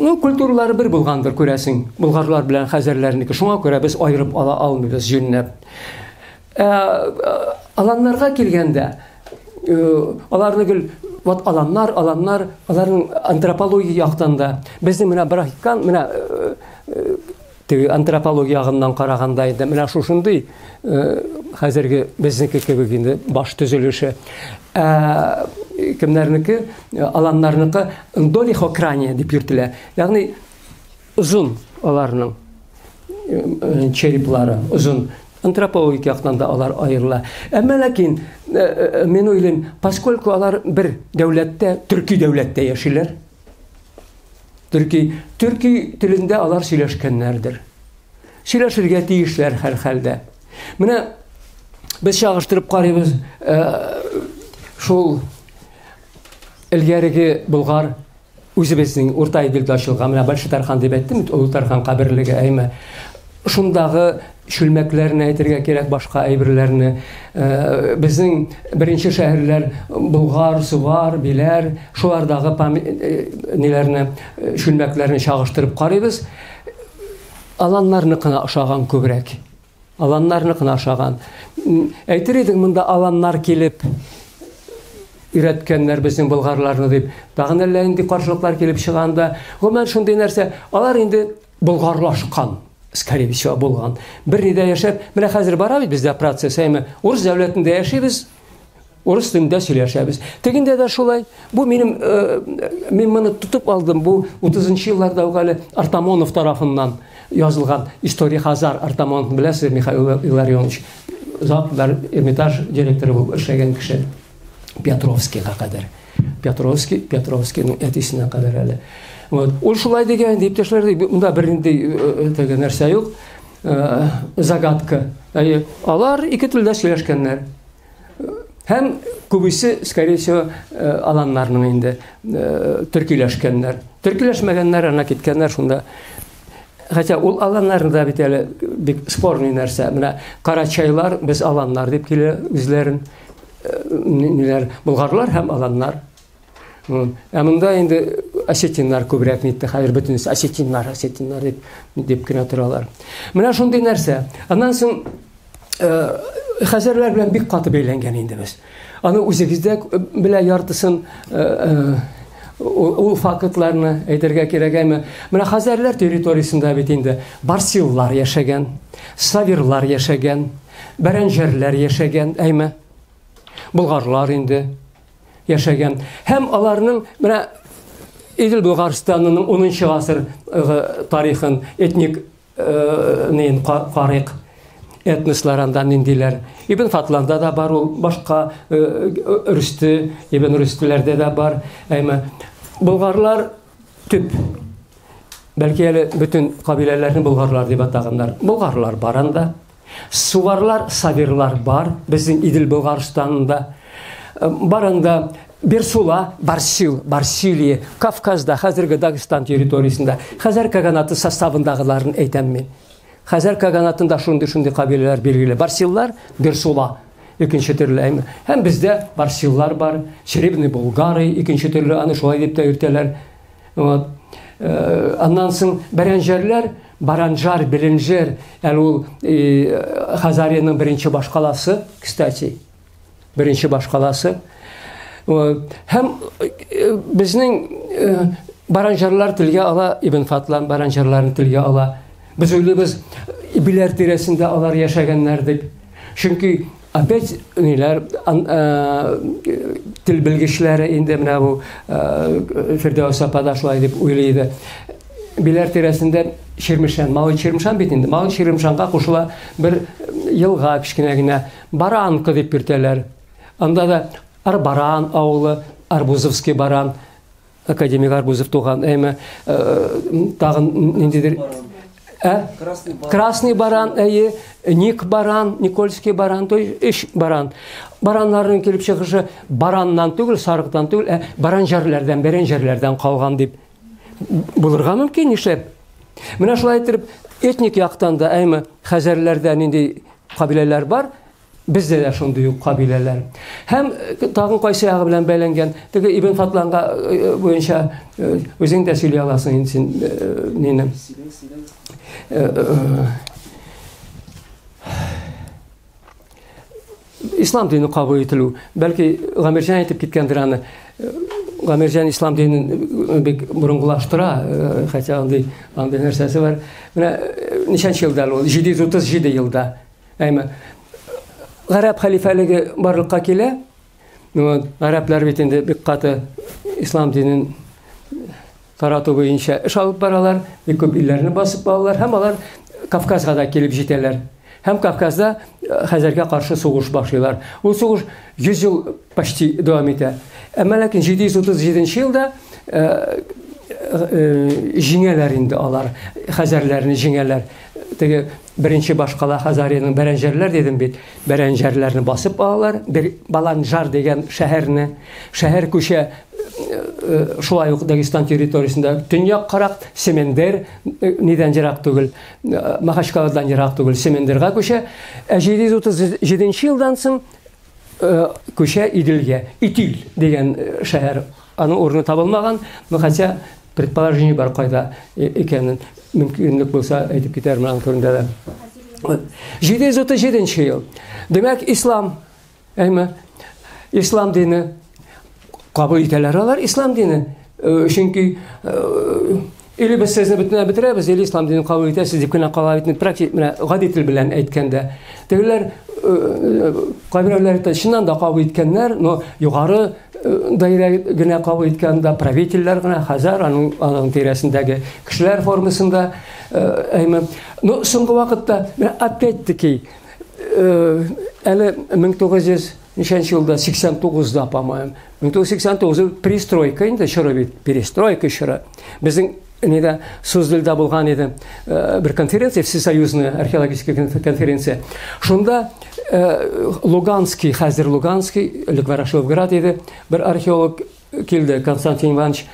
Культуралары бер булгандыр, күрәсең. Болгарлар белән хәзәрләрнеке. Шуңа күрә без айырып ала алмыйбыз җүннәп. Аланнарга килгәндә, аларны вот аланнар, аларның антропология яктан да безнең менә Брахикан, менә антропология ягыннан караганда инде менә шушындый хәзерге безнеке кебек инде баш төзелеше. Кемнәрнеке, аланнарныкы долихокрания дип йөртелә. Ягъни узун аларның череплары, узун. Антропологик яктан да алар аерыла. Әмма ләкин мен уйлыйм, поскольку алар бер дәүләттә, төрки дәүләттә яшиләр. Төрки телендә алар сөйләшкәннәрдер. Сөйләшергә тиешләр һәр хәлдә. Менә без чагыштырып карыйбыз, шул элгәреге болгар үзебезнең урта Иделдә ачылган менә Большой Тархан дип әйттем, ул Тархан каберлеге әйме. Шундагы шүлмәкләрне әйтергә кирәк, башка әйберләрне. Безнең беренче шәһәрләр Болгар, Сувар, Биләр, шулардагы ниләрне, шүлмәкләрне чагыштырып карыйбыз. Аланнарныкына ошаган күбрәк. Аланнарныкына ошаган. Әйтер идең, монда аланнар килеп өйрәткәннәр безнең болгарларны дип. Тагын әллә инде каршылыклар килеп чыганда, гомумән шундый нәрсә, алар инде болгарлашкан. Скорее всего, булган. Бер нидә яшәп, менә хәзер бара бит бездә процесс, урыс дәүләтендә яшибез, урыс телендә сөйләшәбез. Тегендә дә шулай. Бу мен моны тутып алдым. Бу 30-нчы елларда угалы Артамонов тарафыннан язылган история Хазар. Артамонов беләсез, Михаил Илларионович, Заплар Эрмитаж директоры булып эшләгән кеше. Петровскийга кадәр. Петровскийның әтисенә кадәр әле. Ул шулай дигән дип тешләр, монда бер инде нәрсә юк. Загадка. Алар ике телдә сөйләшкәннәр. Һәм күбесе, скорее всего, аланнарның инде төркиләшкәннәр. Төркиләшмәгәннәр ана киткәннәр шунда. Хотя ул аланнарда бит әле бик спорный нәрсә. Менә карачайлар без аланнар дип килә үзләрен. Ниләр болгарлар һәм аланнар. Монда инде осетиннар күбрәк нитте, хәзер бөтенесе осетиннар дип кенә торалар. Менә шундый нәрсә. Аннан соң хәзерләр белән бик каты бәйләнгән инде без. Аны үзегездә белә яртысын ул фактларны әйтергә кирәкме? Менә хәзерләр территориясендә бит инде барсиллар яшәгән, савирлар яшәгән, бәрәнҗәрләр яшәгән, әйме? Болгарлар инде яшәгән. Һәм аларның менә Идел Булгарстанның 10 гасыр тарихын этник карык этнослардан индиләр. Ибн Фатланда да бар, ул башка рүсте, ибн рүстеләрдә дә бар. Әйме болгарлар төп. Бәлки әле бүтән кабиләләрне болгарлар дип атаганнар. Болгарлар бар анда. Суварлар, савирлар бар. Безнең Идел Булгарстанында барында Берсула, Барсил, Барсилия, Кавказда, хәзерге Дагестан территориясында Хәзәр каганаты составындагыларын әйтәм мин. Хәзәр каганатында шундый кабиләләр билгеле. Барсиллар, Берсула, икенче төрле. Һәм бездә Барсиллар бар, Черебный болгары, икенче төрле, аны шулай дип тә йөртәләр. Аннан соң Бәрәнҗәрләр, Баранжар, Беленҗер, ул Хазарияның беренче башкаласы, кстати. Беренче башкаласы. Һәм безнең Баранжарлар телгә ала, Ибн Фатлан Баранжарларын телгә ала. Без уйлыйбыз, биләр тирәсендә алар яшәгәннәр дип. Чөнки опять ниләр тел белгечләре инде менә бу Фирдәүс апада шулай дип уйлыйды. Биләр тирәсендә Чирмешән, Малый Чирмешән бит инде. Малый Чирмешәнгә кушыла бер елга кичкенә генә Баранка дип йөртәләр. Анда да Арбаран авылы, Арбузовский баран, академик Арбузов туган, әйме тагын ниндидер Красный баран, Ник баран, Никольский баран, то есть баран. Бараннарның килеп чыгышы бараннан түгел, сарыктан түгел, Баранҗәрләрдән, Бәрәнҗәрләрдән калган дип булырга мөмкин нишләп. Менә шулай итеп, этник яктан да әйме Хәзәрләрдән инде кабиләләр бар. Бездә дә шундый ук кабиләләр. Һәм тагын кайсы ягы белән бәйләнгән. Теге Ибн Фатланга буенча үзең дә сөйли аласың инде син нене. Ислам дине кабул ителү. Бәлки Гамирҗан әйтеп киткәндер аны. Гамирҗан ислам динен бик бурынгылаштыра, хотя андый нәрсәсе бар. Менә ничәнче елда ул? 737 елда. Әйме Гарәп халифалыгы барлыкка килә. Гарәпләр бит инде бик каты ислам динен тарату буенча эш алып баралар, бик күп илләрне басып алалар, һәм алар Кавказга да килеп җитәләр. Һәм Кавказда Хәзәргә каршы сугыш башлыйлар. Ул сугыш 100 ел почти дәвам итә. Әмма ләкин 737 елда җиңәләр инде алар, Хәзәрләрне җиңәләр. Теге беренче башкала Хазарияның Бәрәнҗәрләр дидем бит. Бәрәнҗәрләрне басып алалар, Баланжар дигән шәһәрне, шәһәр күчә шулай ук Дагестан территориясендә төньяк карак Семендер нидән ерак түгел, Махачкаладан ерак түгел, Семендерга күчә. 737 елдан соң күчә Иделгә, Итил дигән шәһәр. Аның урыны табылмаган, хотя предположение бар кайда икәнен мөмкинлек булса әйтеп китәрмен аның турында да. 737 ел. Демәк, ислам, әйме, ислам дине кабул итәләр алар, ислам дине. Чөнки или без сезне бөтенләй бетерәбез, или ислам динен кабул итәсез дип кенә кала итне практик менә гади тел белән әйткәндә. Тегеләр кабиләләр чыннан да кабул иткәннәр, но югары даирә генә кабул иткәндә правительләр генә Хәзәр аның тирәсендәге кешеләр формасында әйме. Но соңгы вакытта опять-таки әле 1900 ничәнче елда 89-да, по-моему. 1989 перестройка инде чоры бит, перестройка чоры. Безнең неде Суздальда булган иде бер конференция, всесоюзная археологическая конференция. Шунда Луганский, хәзер Луганский, Ворошиловград иде, бер археолог килде, Константин Иванович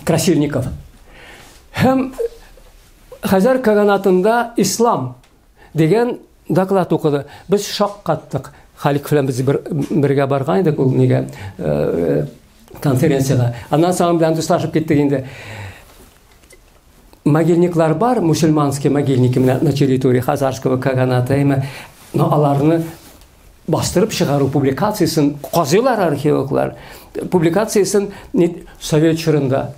Красильников. Һәм Хәзәр каганатында ислам дигән доклад укыды. Без шаккаттык. Халик белән без бергә барган идек ул нигә конференцияга. Аннан соң белән дуслашып киттек инде. Могильниклар бар, мусульманские могильники на территории Хазарского каганата, но аларны бастырып чыгару публикациясын казыйлар археологлар. Публикациясын Совет чорында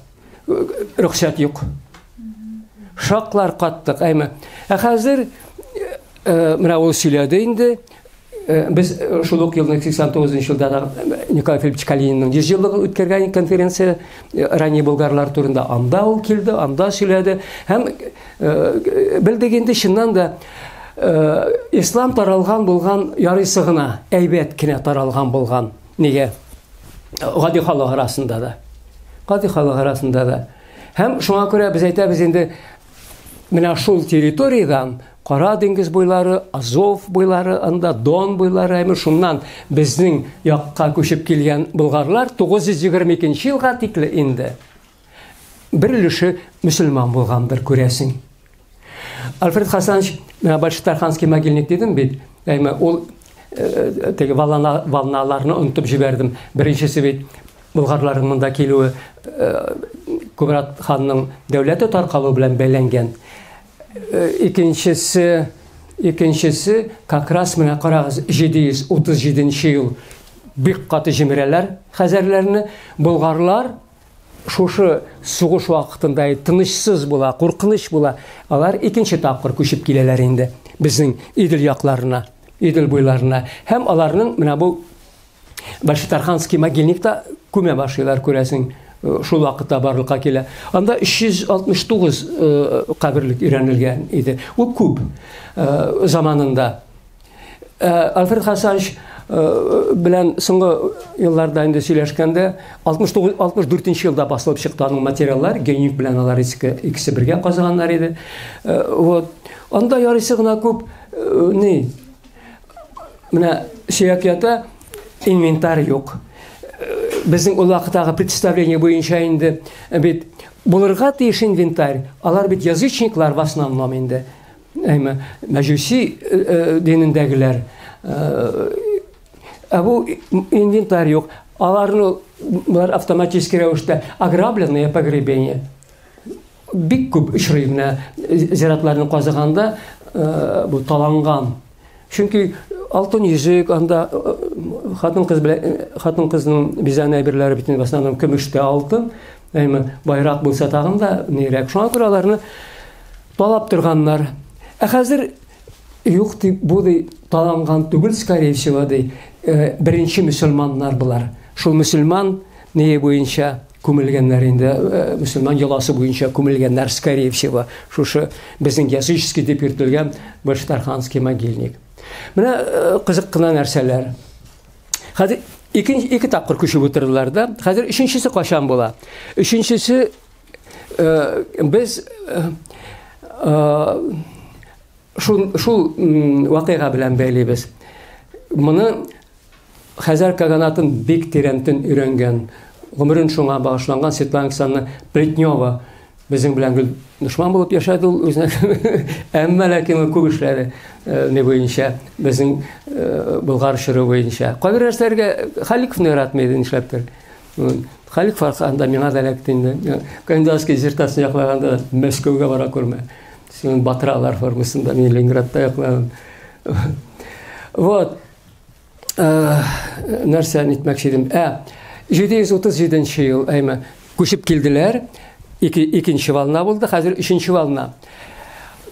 рөхсәт юк. Шаклар каттык, әйме. Хәзер менә ул сөйләде инде. Без шул ук елның 89 елда Николай Филиппович Калининның 100 еллыгы үткәргән конференция ранее болгарлар турында анда ул килде, анда сөйләде. Һәм белдек инде чыннан да ислам таралган булган ярыйсы гына, әйбәт кенә таралган булган. Нигә? Гади халык арасында да. Гади халык арасында да. Һәм шуңа күрә без әйтәбез инде менә шул территориядан Кара диңгез буйлары, Азов буйлары, анда Дон буйлары, әйме шуннан безнең якка күчеп килгән болгарлар 922 елга тикле инде бер өлеше мөселман булгандыр күрәсең. Альфред Хасанович, менә Баштарханский могильник дидем бит, әйме ул теге волналарны онытып җибәрдем. Беренчесе бит болгарларның монда килүе Кубрат ханның дәүләте таркалу белән бәйләнгән. Икенчесе как раз менә карагыз 737 ел бик каты җимерәләр хәзәрләрне. Болгарлар шушы сугыш вакытында тынычсыз була, куркыныч була. Алар икенче тапкыр күчеп киләләр инде безнең Идел якларына, Идел буйларына. Һәм аларның менә бу Баштарханский могильникта күмә башлыйлар күрәсең. Шул вакытта барлыкка килә. Анда 369 каберлек өйрәнелгән иде. Ул күп заманында. Альфред Хасанович белән соңгы елларда инде сөйләшкәндә 64 елда басылып чыкты аның материаллар, Генюк белән алар икесе бергә казаганнар иде. Вот. Анда ярыйсы гына күп менә Шиякята инвентарь юк. Безнең ул вакыттагы представление буенча инде бит булырга тиеш инвентарь. Алар бит язычниклар в основном инде. Әйме мәҗүси динендәгеләр. Бу инвентарь юк. Алар автоматически рәвештә ограбленное погребение. Бик күп очрый менә зиратларны казыганда бу таланган. Чөнки алтын йөзек, анда хатын кызның бизәне әйберләре бит в основном көмештә алтын, әйме байрак булса тагын да нирәк. Шуңа күрә аларны талап торганнар. Хәзер юк дип бу таланган түгел, скорее всего, беренче мөселманнар булар. Шул мөселман ние буенча күмелгәннәр инде, мөселман йоласы буенча күмелгәннәр, скорее всего. Шушы безнең языческий дип йөртелгән Баштарханский могильник. Менә кызык кына нәрсәләр. Хәзер ике тапкыр күчеп утырдылар да. Хәзер өченчесе качан була? Өченчесе без шул вакыйга белән бәйлибез. Моны Хәзәр каганатын бик тирәнтен өйрәнгән, гомерен шуңа багышланган Светлана Александровна Плетнева безнең белән дошман булып яшәде ул үзенә. Әмма ләкин күп эшләде не буенча, безнең Болгар шыры буенча. Кайбер нәрсәләргә Халиковны яратмады нишләптер. Халиков анда миңа да эләкте инде. Кандидатский диссертация яклаганда Мәскәүгә бара күрмә. Син батыралар формасында мин Ленинградта яклаган. Вот. Нәрсә әйтмәкче идем. 737 ел әйме күчеп килделәр. Икенче волна булды, хәзер өченче волна.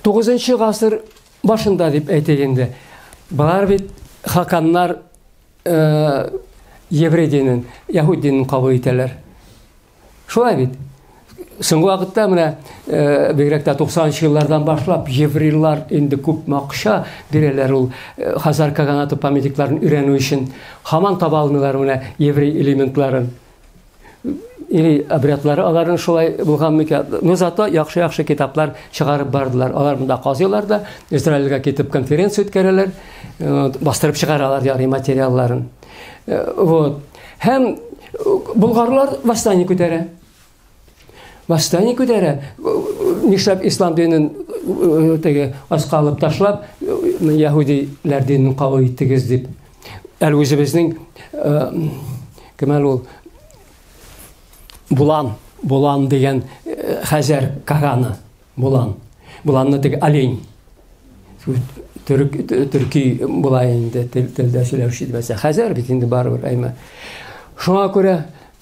9-нчы гасыр башында дип әйтелгәнде. Булар бит хаканнар еврей динен, яһуд динен кабул итәләр. Шулай бит. Соңгы вакытта менә бигрәк тә 90-нчы еллардан башлап еврейлар инде күп акча бирәләр ул Хазар каганаты памятникларын өйрәнү өчен. Һаман таба алмыйлар менә еврей элементларын. Или обрядлары аларның шулай булган микән. Но зато яхшы китаплар чыгарып бардылар. Алар монда казыйлар да, Израильгә китеп конференция үткәрәләр, бастырып чыгаралар ярый материалларын. Вот. Һәм болгарлар восстание күтәрә. Восстание күтәрә. Нишләп ислам динен теге аскалып ташлап, яһудиләр динен кабул иттегез дип. Әле үзебезнең кемәл ул Булан дигән Хәзәр каганы. Буланны теге олень. Төрки була инде телдә сөйләүче дибәсә. Хәзәр бит инде барыбер әйме. Шуңа күрә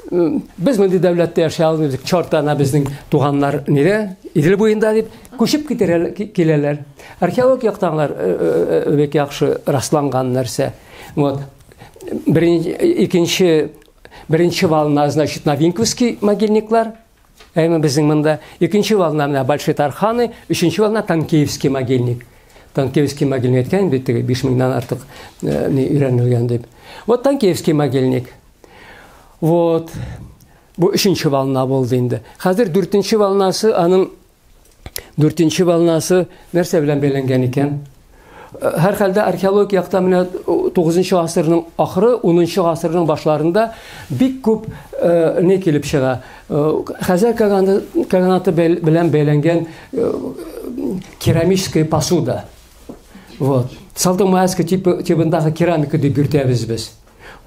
Без мондай дәүләттә яшәй алмыйбыз, чортана безнең туганнар нире, Идел буенда дип күчеп киләләр. Археолог яктанлар бик яхшы расланган нәрсә. Вот. Беренче волна, значит, Новинковский могильниклар. Безнең монда икенче волна менә Большой Тарханы, өченче волна Танкеевский могильник. Танкеевский могильник әйткән бит 5000-нан артык өйрәнелгән дип. Вот Танкеевский могильник. Вот. Бу өченче волна булды инде. Хәзер 4нче волнасы, аның 4нче волнасы нәрсә белән бәйләнгән икән? Һәр хәлдә археология якта менә 9нчы гасырның ахыры, 10нчы гасырның башларында бик күп не килеп чыга. Хәзер каганаты белән бәйләнгән керамическая посуда. Вот. Салтымайский типындагы керамика дип йөртәбез без.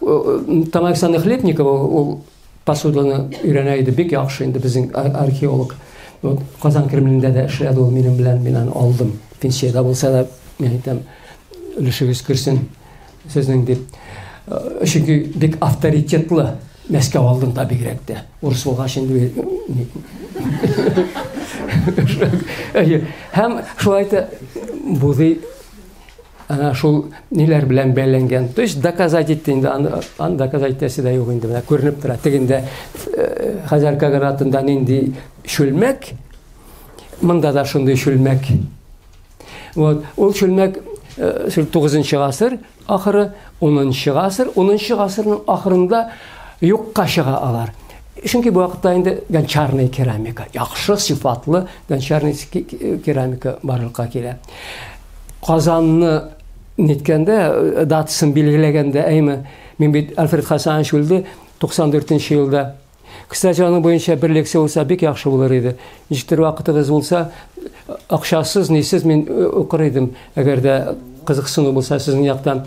Там Александр Хлебников ул посуданы өйрәнә иде, бик яхшы инде безнең археолог. Вот Казан Кремлендә дә эшләде ул минем белән, мин аны алдым. Пенсияда булса да, мен әйтәм, өлешегез керсен сезнең дип. Чөнки бик авторитетлы Мәскәү алдында бигрәк тә. Урыс булгач инде һәм шулай да буды шул ниләр белән бәйләнгән. То есть доказать итте инде, аны доказать итәсе дә юк инде. Менә күренеп тора. Тегендә Хәзәр Кагаратында нинди шүлмәк, монда да шундый шүлмәк. Вот, ул шүлмәк 9нчы гасыр ахыры, 10нчы гасыр, 10нчы гасырның ахырында юкка чыга алар. Чөнки бу вакытта инде гончарный керамика, яхшы сыйфатлы гончарный керамика барлыкка килә. Казанны ниткәндә, датасын билгеләгәндә, мин бит Альфред Хасанович үлде 94нче елда. Кстати, аның буенча бер лекция булса бик яхшы булыр иде. Ничектер вакытыгыз булса, акчасыз, нисез мин укыр идем, әгәр дә кызыксыну булса сезнең яктан.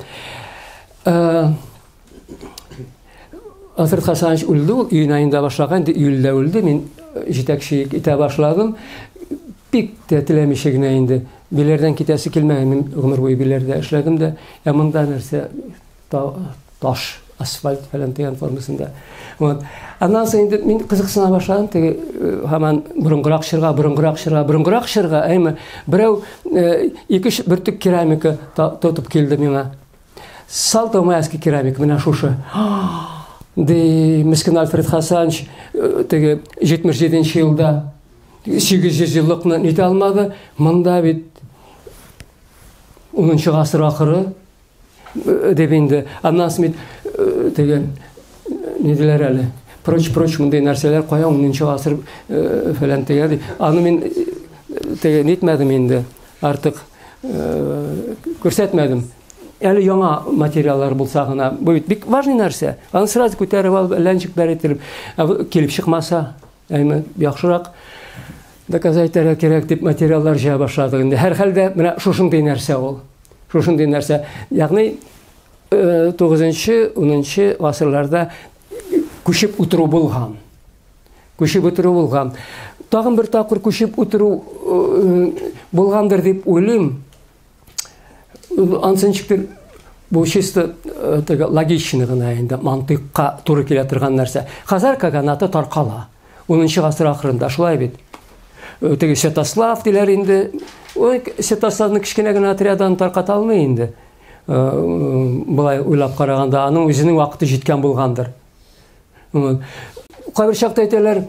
Альфред Хасанович үлде, июнь айында башлаган, июльдә үлде, мин җитәкчелек итә башладым. Бик тә теләмичә генә инде. Биләрдән китәсе килмәгән, мин гомер буе биләрдә эшләдем дә, монда нәрсә таш, асфальт фәлән дигән формасында. Вот. Аннан соң инде мин кызыксына башладым, теге һаман бурынгырак чырга, берәү 2-3 бөртек керамика тотып килде миңа. Салтымайский керамика менә шушы. Ди Мескен Альфред Хасанович теге 77нче елда 800 еллыкны нитә алмады. Монда бит 10нчы гасыр ахыры дип инде. Аннан соң теге нидиләр әле. Проч мондай нәрсәләр кая 10нчы гасыр фәлән теге. Аны мин теге нитмәдем инде. Артык күрсәтмәдем. Әле яңа материаллар булса гына, бу бик важный нәрсә. Аны сразу күтәреп алып, ләнчекләр итеп, килеп чыкмаса, яхшырак доказать итәргә кирәк дип материаллар җыя башладык инде. Һәр хәлдә менә шушындый нәрсә ул. Шушындый нәрсә. Ягъни 9нчы, 10нчы гасырларда күчеп утыру булган. Тагын бер тапкыр күчеп утыру булгандыр дип уйлыйм. Ансынчыктыр бу чисто логичный гына инде, мантыкка туры килә торган нәрсә. Хәзәр каганаты таркала. 10нчы гасыр ахырында шулай бит. Теге Святослав диләр инде. Ой, Святославны кичкенә генә отрядан тарката алмый инде. Булай уйлап караганда, аның үзенең вакыты җиткән булгандыр. Кайбер чакта әйтәләр,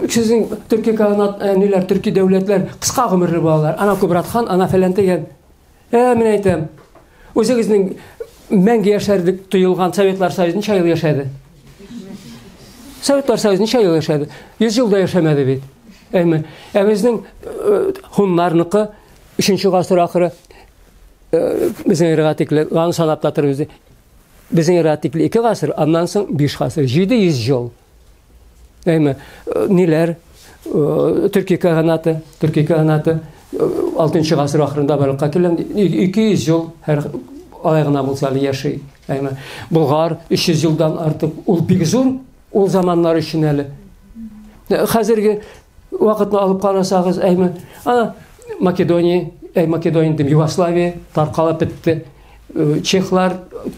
сезнең Төркия каганат, ниләр, төрки дәүләтләр кыска гомерле булалар. Ана Кубратхан, ана фәлән дигән. Мин әйтәм, үзегезнең мәңге яшәрлек тоелган Советлар Союзы ничә ел яшәде? Советлар Союзы ничә ел яшәде? 100 елда яшәмәде бит. Безнең хуннарныкы 3нче гасыр ахыры безнең иргатикле, аны санап та торабыз. Безнең иргатикле 2 гасыр, аннан соң 5 гасыр, 700 ел. Ниләр? Төркия каганаты 6нчы гасыр ахырында барлыкка килгән, 200 ел һәр алай гына булса яши. Болгар 300 елдан артык, ул бик зур, ул заманнар өчен әле. Хәзерге вакытны алып карасагыз, ана Македония, Югославия таркалып бетте. Чехлар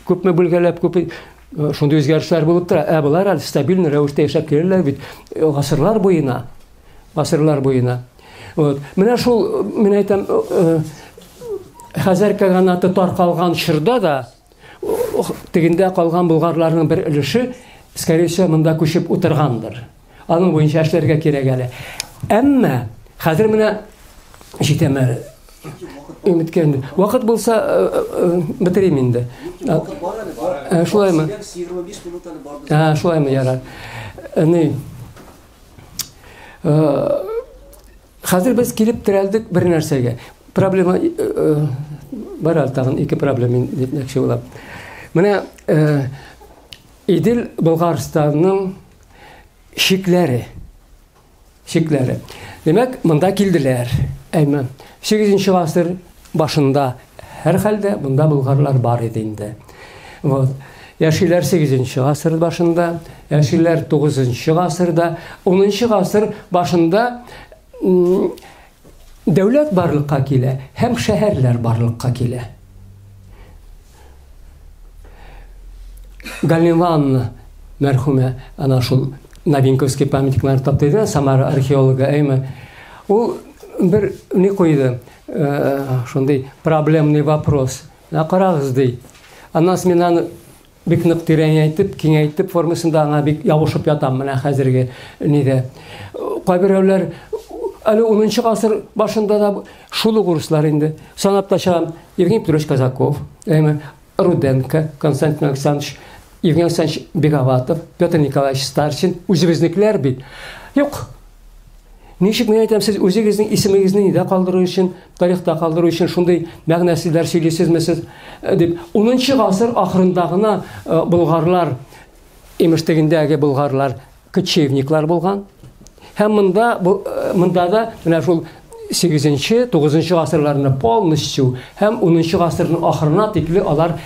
күпме бүлгәләп, күп Шундай үзгәрешләр булып тора. Булар әле стабильный рәвештә яшәп киләләр бит гасырлар буена. Вот. Менә шул, мин әйтәм, хәзер канаты таркалган чорда да тегендә калган болгарларның бер өлеше, скорее всего, монда күчеп утыргандыр. Аның буенча эшләргә кирәк әле. Әмма хәзер менә җитәм әле. Үмиткән. Вакыт булса бетерим инде. Шулаймы? 25 минуттан барды. Шулаймы ярар. Хәзер без килеп терәлдек бер нәрсәгә. Проблема бар алтагын ике проблема дитмәкче булам. Менә Идел Болгарстанның шикләре. Демәк, монда килделәр. Әйме 8-нче гасыр башында һәр хәлдә монда болгарлар бар иде инде. Вот. Яшиләр 8-нче гасыр башында, яшиләр 9-нчы гасырда, 10-нчы гасыр башында дәүләт барлыкка килә, һәм шәһәрләр барлыкка килә. Галина мәрхүмә, ана шул Новинковский памятниклар таптыйды, Самара археологы әйме. Ул бер не куйды, шундый проблемный вопрос. Карагыз ди. Аннан мен аны бик нык тирәнәйтеп, киңәйтеп формасында аңа бик ябышып ятам менә хәзерге ниде. Кайберәүләр әле 10-нчы гасыр башында да шул курслар инде. Санап ташам Евгений Петрович Казаков, Руденко, Константин Александрович, Евгений Александрович Беговатов, Петр Николаевич Старчин, үзебезнекләр бит. Юк. Ничек мен әйтәм, сез үзегезнең исемегезне нидә калдыру өчен, тарихта калдыру өчен шундый мәгънәсезләр сөйлисезме дип 10-нчы гасыр ахырында гына болгарлар, имештегендәге болгарлар кочевниклар булган. Һәм монда да менә шул 8-нче, 9-нчы гасырларны полностью һәм 10-нчы гасырның ахырына тикле алар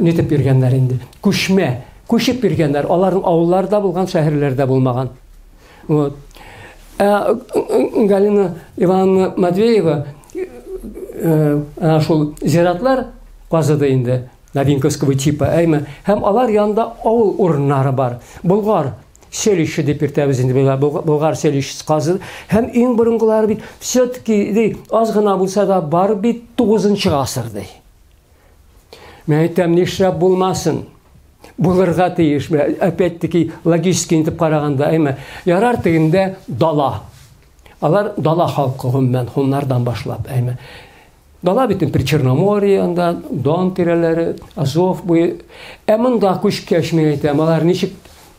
нитеп йөргәннәр инде. Күчеп йөргәннәр. Аларның авылларда булган, шәһәрләрдә булмаган. Вот. Галина Ивановна Матвеева шул зиратлар казыды инде, Новинковского типа, әйме. Һәм алар янында авыл урыннары бар. Болгар селище дип йөртәбез инде, болгар селищесы казыды. Һәм иң борынгылары бит все-таки аз гына булса да бар бит 9-нчы гасырда. Мен әйтәм, нишләп булмасын? Булырга тиеш. Опять-таки логически итеп караганда, әйме, ярар тегендә дала. Алар дала халкы гомумән, хуннардан башлап, әйме. Дала бит Причерноморье, анда Дон тирәләре, Азов буе. Монда күчкәч мен әйтәм, алар ничек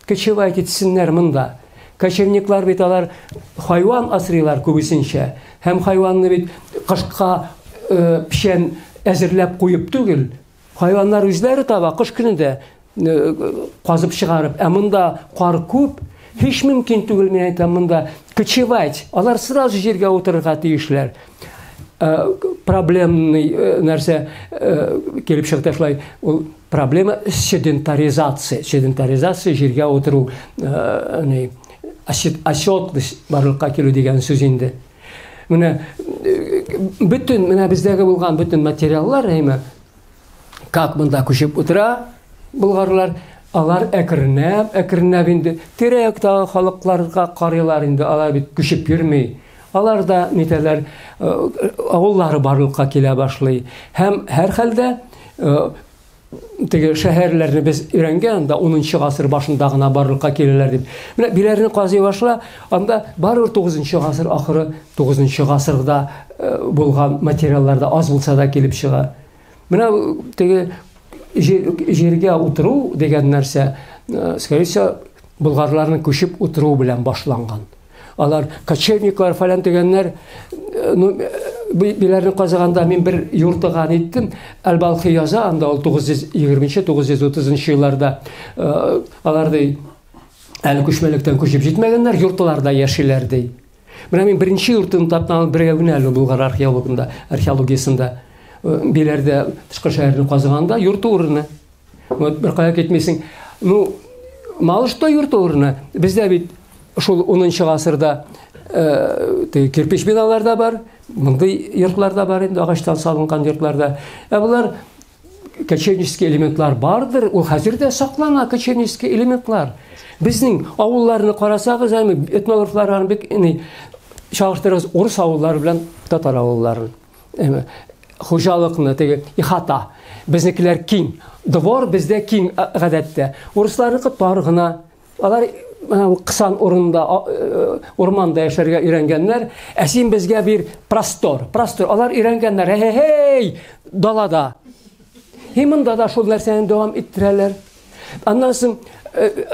кочевать итсеннәр монда? Кочевниклар бит алар хайван асрыйлар күбесенчә. Һәм хайванны бит кышка пишән әзерләп куеп түгел. Хайваннар үзләре таба кыш көнендә казып чыгарып, монда кар күп, һич мөмкин түгел мен әйтәм монда кочевать. Алар сразу җиргә утырырга тиешләр. Проблемный нәрсә килеп чыкты шулай. Ул проблема седентаризация. Седентаризация җиргә утыру, осётлык барлыкка килү дигән сүз инде. Менә бүтән менә бездәге булган бүтән материаллар әйме, как монда күчеп утыра болгарлар, алар әкренәп инде тирәктәге халыкларга карыйлар инде, алар бит күчеп йөрми. Алар да нитәләр, авыллары барлыкка килә башлый. Һәм һәр хәлдә теге шәһәрләрне без өйрәнгән да 10-нчы гасыр башында гына барлыкка киләләр дип. Менә биләрне казый башла, анда барыр 9-нчы гасыр ахыры 9-нчы гасырда булган материалларда аз булса да килеп чыга. Менә теге җиргә утыру дигән нәрсә, скорее всего, болгарларның күчеп утыру белән башланган. Алар кочевниклар фалан дигәннәр, биләрне казыганда мин бер юртыган иттем, Әл-Балхи яза, анда 920-930 елларда аларды әле күчмәлектән күчеп җитмәгәннәр, йортларда яшиләр ди. Менә мин беренче йортын тапкан бер генә булган археологиясында. Биләрдә тышкы шәһәрне казыганда йорты урыны. Бер кая китмисең. Малышта йорты урыны. Бездә бит шул 10-нчы гасырда кирпич биналарда бар, мондай йортларда бар инде, агачтан салынган йортларда. Булар кочевнический элементлар бардыр, ул хәзер дә саклана кочевнический элементлар. Безнең авылларны карасагыз, этнографлар бик чагыштырыгыз урыс авыллары белән татар авылларын. Хуҗалыкны теге ихата. Безнекеләр киң. Двор бездә киң гадәттә. Урысларныкы тар гына. Алар кысан урында, урманда яшәргә өйрәнгәннәр. Син безгә бир простор. Алар өйрәнгәннәр. Хей, далада. Монда да шул нәрсәне дәвам иттерәләр. Аннан соң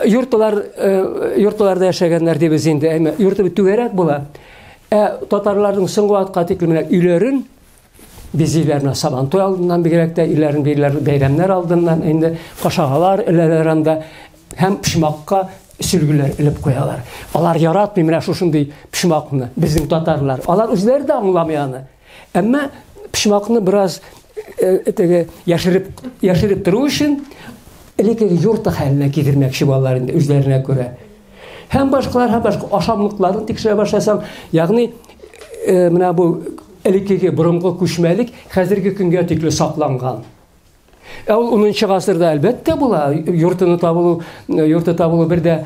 йортларда яшәгәннәр дибез инде. Йорты бит түгәрәк була. Татарларның соңгы атка тикле өйләрен безиләрне сабан той алдыннан бигрәк тә өйләрен бәйрәмнәр алдыннан инде кашагалар эләләр анда һәм пишмакка сөлгеләр элеп куялар. Алар яратмый менә шушындый пишмакны безнең татарлар. Алар үзләре дә аңламый аны. Әмма пишмакны бераз яшереп тору өчен элекеге йорты хәленә китермәкче балалар инде үзләренә күрә. Һәм башкалар ашамлыкларын тикшерә башласаң, ягъни менә бу элекеге борынгы күчмәлек хәзерге көнгә тикле сакланган. Ул 10нчы гасырда әлбәттә була, йорты табылу бер дә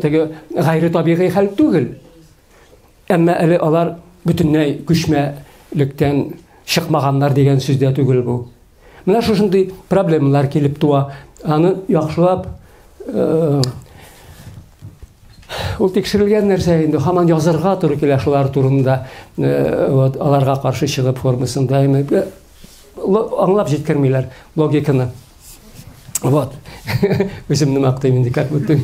теге гайры табигый хәл түгел. Әмма әле алар бөтенләй күчмәлектән чыкмаганнар дигән сүз дә түгел бу. Менә шушындый проблемалар килеп туа. Аны яхшылап ул тикшерелгән нәрсә инде һаман язарга туры килә шулар турында, аларга каршы чыгып формасында аңлап җиткермиләр логиканы. Вот. Үземне мактыйм инде, как будто.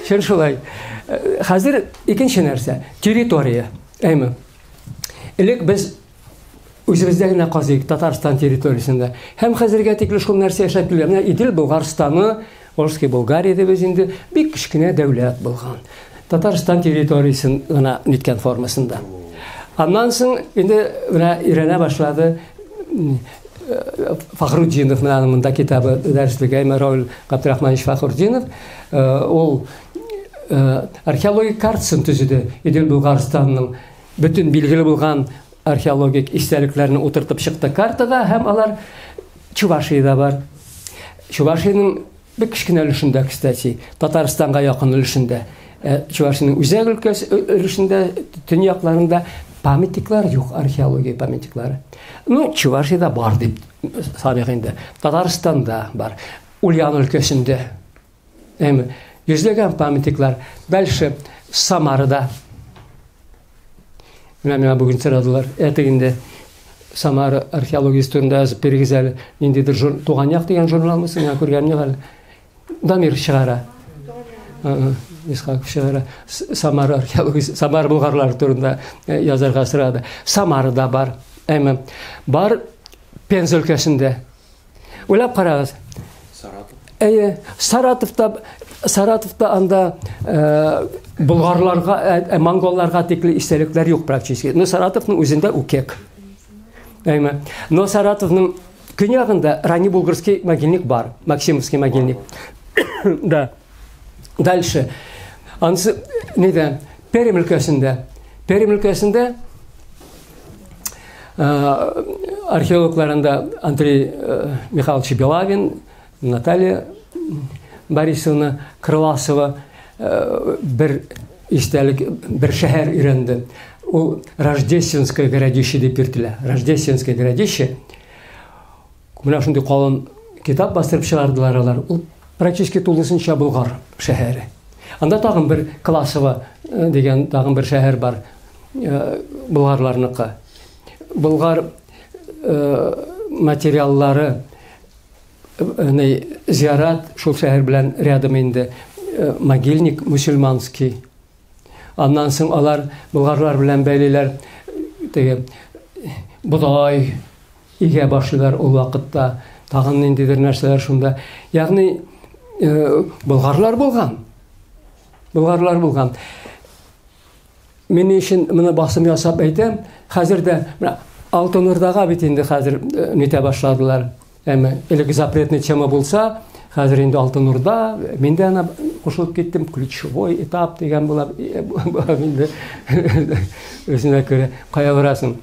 Шулай. Хәзер икенче нәрсә, территория. Элек без үзебездә генә казыйк Татарстан территориясендә. Һәм хәзергә тикле шул нәрсә яшәп килә. Менә Идел Болгарстаны, Волжский Болгария дибез инде бик кичкенә дәүләт булган. Татарстан территориясын гына ниткән формасында. Аннан соң инде менә өйрәнә башлады Фахруддинов менә монда китабы дәреслеге Раул Габдрахманович Фахруддинов. Ул археологик картасын төзеде Идел Болгарстанның bütün bilgili булган археологик истәлекләрне утыртып чыкты картага, һәм алар Чувашиядә бар. Чувашиянең бик кичкенә өлешендә, кстати, Татарстанга якын өлешендә. Чувашиянең үзәк өлешендә, төньякларында памятниклар юк, археология памятниклары. Чувашиядә бар дип саныйк инде. Татарстанда бар. Ульян өлкәсендә. Йөзләгән памятниклар. Дальше Самарада. Менә бүген сорадылар. Әтегендә Самара археологиясы турында язып бирегез әле. Ниндидер Туган як дигән журналны сиңа күргәнне әле. Дамир чыгара. Исхак чыгара. Самара археологиясы, Самара болгарлар турында язарга сырады. Самарада бар. Бар Пенза өлкәсендә. Уйлап карагыз. Саратовта анда болгарларга, монголларга тикле истәлекләр юк практически. Саратовның үзендә үкек. Но Саратовның көньягында Раннебулгарский могильник бар, Максимовский могильник. Да. Дальше. Анысы неде? Пермь өлкәсендә археологларында Андрей Михайлович Белавин, Наталья Борисовна Крыласова бер истәлек, бер шәһәр өйрәнде. Ул Рождественское городище дип йөртелә. Рождественское городище. Менә шундый калын китап бастырып чыгардылар алар. Ул практически тулысынча Болгар шәһәре. Анда тагын бер Классова дигән тагын бер шәһәр бар. Болгарларныкы. Болгар материаллары зиярат шул шәһәр белән рядом инде. Могильник мусульманский. Аннан соң алар болгарлар белән бәйлиләр теге будай игә башлыйлар ул вакытта. Тагын ниндидер нәрсәләр шунда. Ягъни болгарлар булган. Мен өчен моны басым ясап әйтәм, хәзер дә менә Алтынурдага бит инде хәзер нитә башладылар. Элек запретный тема булса, хәзер инде Алтынурда, мен дә ана кушылып киттем, ключевой этап дигән була инде. Үзенә күрә кая барасың.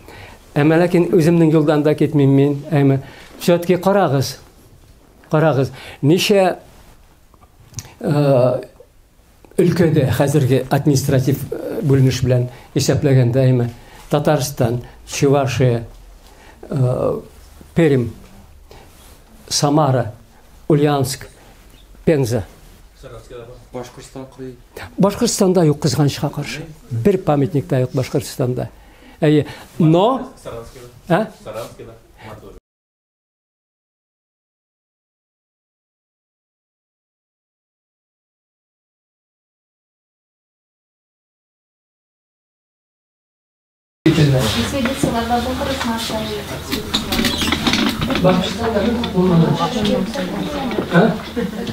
Ләкин үземнең юлдан да китмим мин. все-таки қарағыз. Неше өлкәдә хәзерге административ бүленеш белән исәпләгәндә Татарстан, Чувашия, Пермь, Самара, Ульяновск, Пенза. Башкортстанда юк, кызганычка каршы. Бер памятник та юк Башкортстанда. Но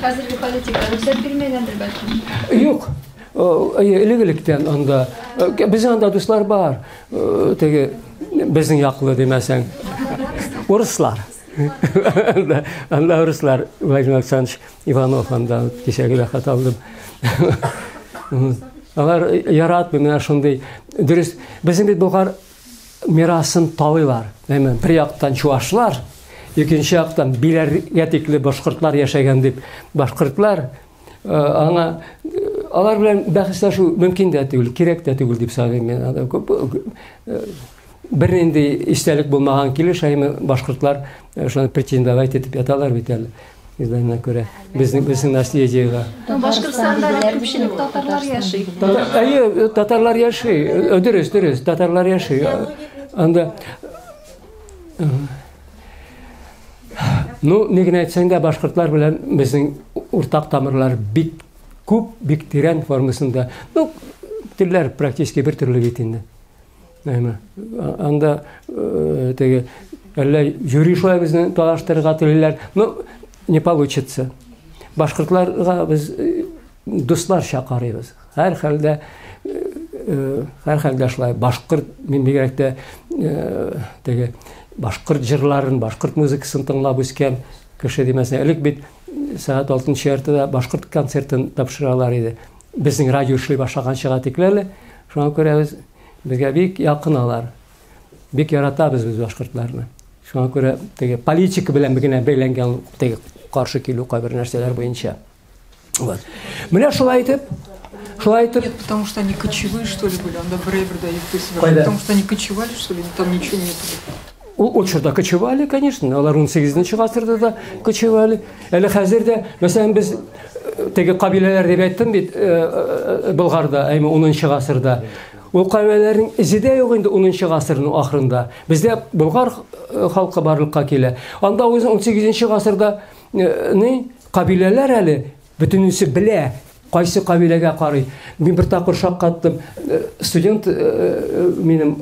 Хәзерге политика рөхсәт бирмәгәндер бәлки. Юк. Элек-электән анда без анда дуслар бар. Теге безнең яклы димәсәң. Урыслар. Анда урыслар, Владимир Александрович Иванов анда кичәгә хат алдым. Алар яратмый менә шундый. Дөрес, безнең бит Болгар мирасын талыйлар. Әмма бер яктан чуашлар, икенче яктан биләргә тикле башкортлар яшәгән дип башкортлар аңа алар белән бәхәсләшү мөмкин дә түгел, кирәк тә түгел дип саныйм мин. Бернинди истәлек булмаган килеш, башкортлар шуны претендовать итеп яталар бит әле. Излайна күрә безнең наследиегә. Башкортстанда күпчелек татарлар яши. Татарлар яши. Дөрес, татарлар яши. Анда нигә әйтсәң дә башкортлар белән безнең уртак тамырлар бик күп, бик тирән формасында. Телләр практически бер төрле бит инде. Анда теге әллә юри шулай безне талаштырырга телиләр. Не получится. Башкортларга без дуслар чакырабыз. Һәр хәлдә шулай башкорт мин бигрәк тә теге башкорт җырларын, башкорт музыкасын тыңлап үскән кеше димәсәң, элек бит сәгать 6 яртыда башкорт концертын тапшыралар иде. Безнең радио эшли башлаганчага тикләле. Шуңа күрә безгә бик якын алар. Бик яратабыз без башкортларны. Шуңа күрә теге политика белән генә бәйләнгән теге каршы килү кайбер нәрсәләр буенча. Вот. Менә шулай итеп. Нет, потому что они кочевые, что ли, были. Анда Брейберда и Песвер. Потому что они кочевали, что ли, там ничего нет. Ул чорда кочевали, конечно. Алар 18-нче гасырда да кочевали. Әле хәзердә, мәсәлән, без теге кабиләләр дип әйттем бит, Болгарда, 10-нчы гасырда. Ул кабиләләрнең изе дә юк инде 10-нчы гасырның ахырында. Бездә болгар халкы барлыкка килә. Анда 18-нче гасырда кабиләләр әле бөтенесе белә. Кайсы кабиләгә карый. Мин бер тапкыр шаккаттым. Студент минем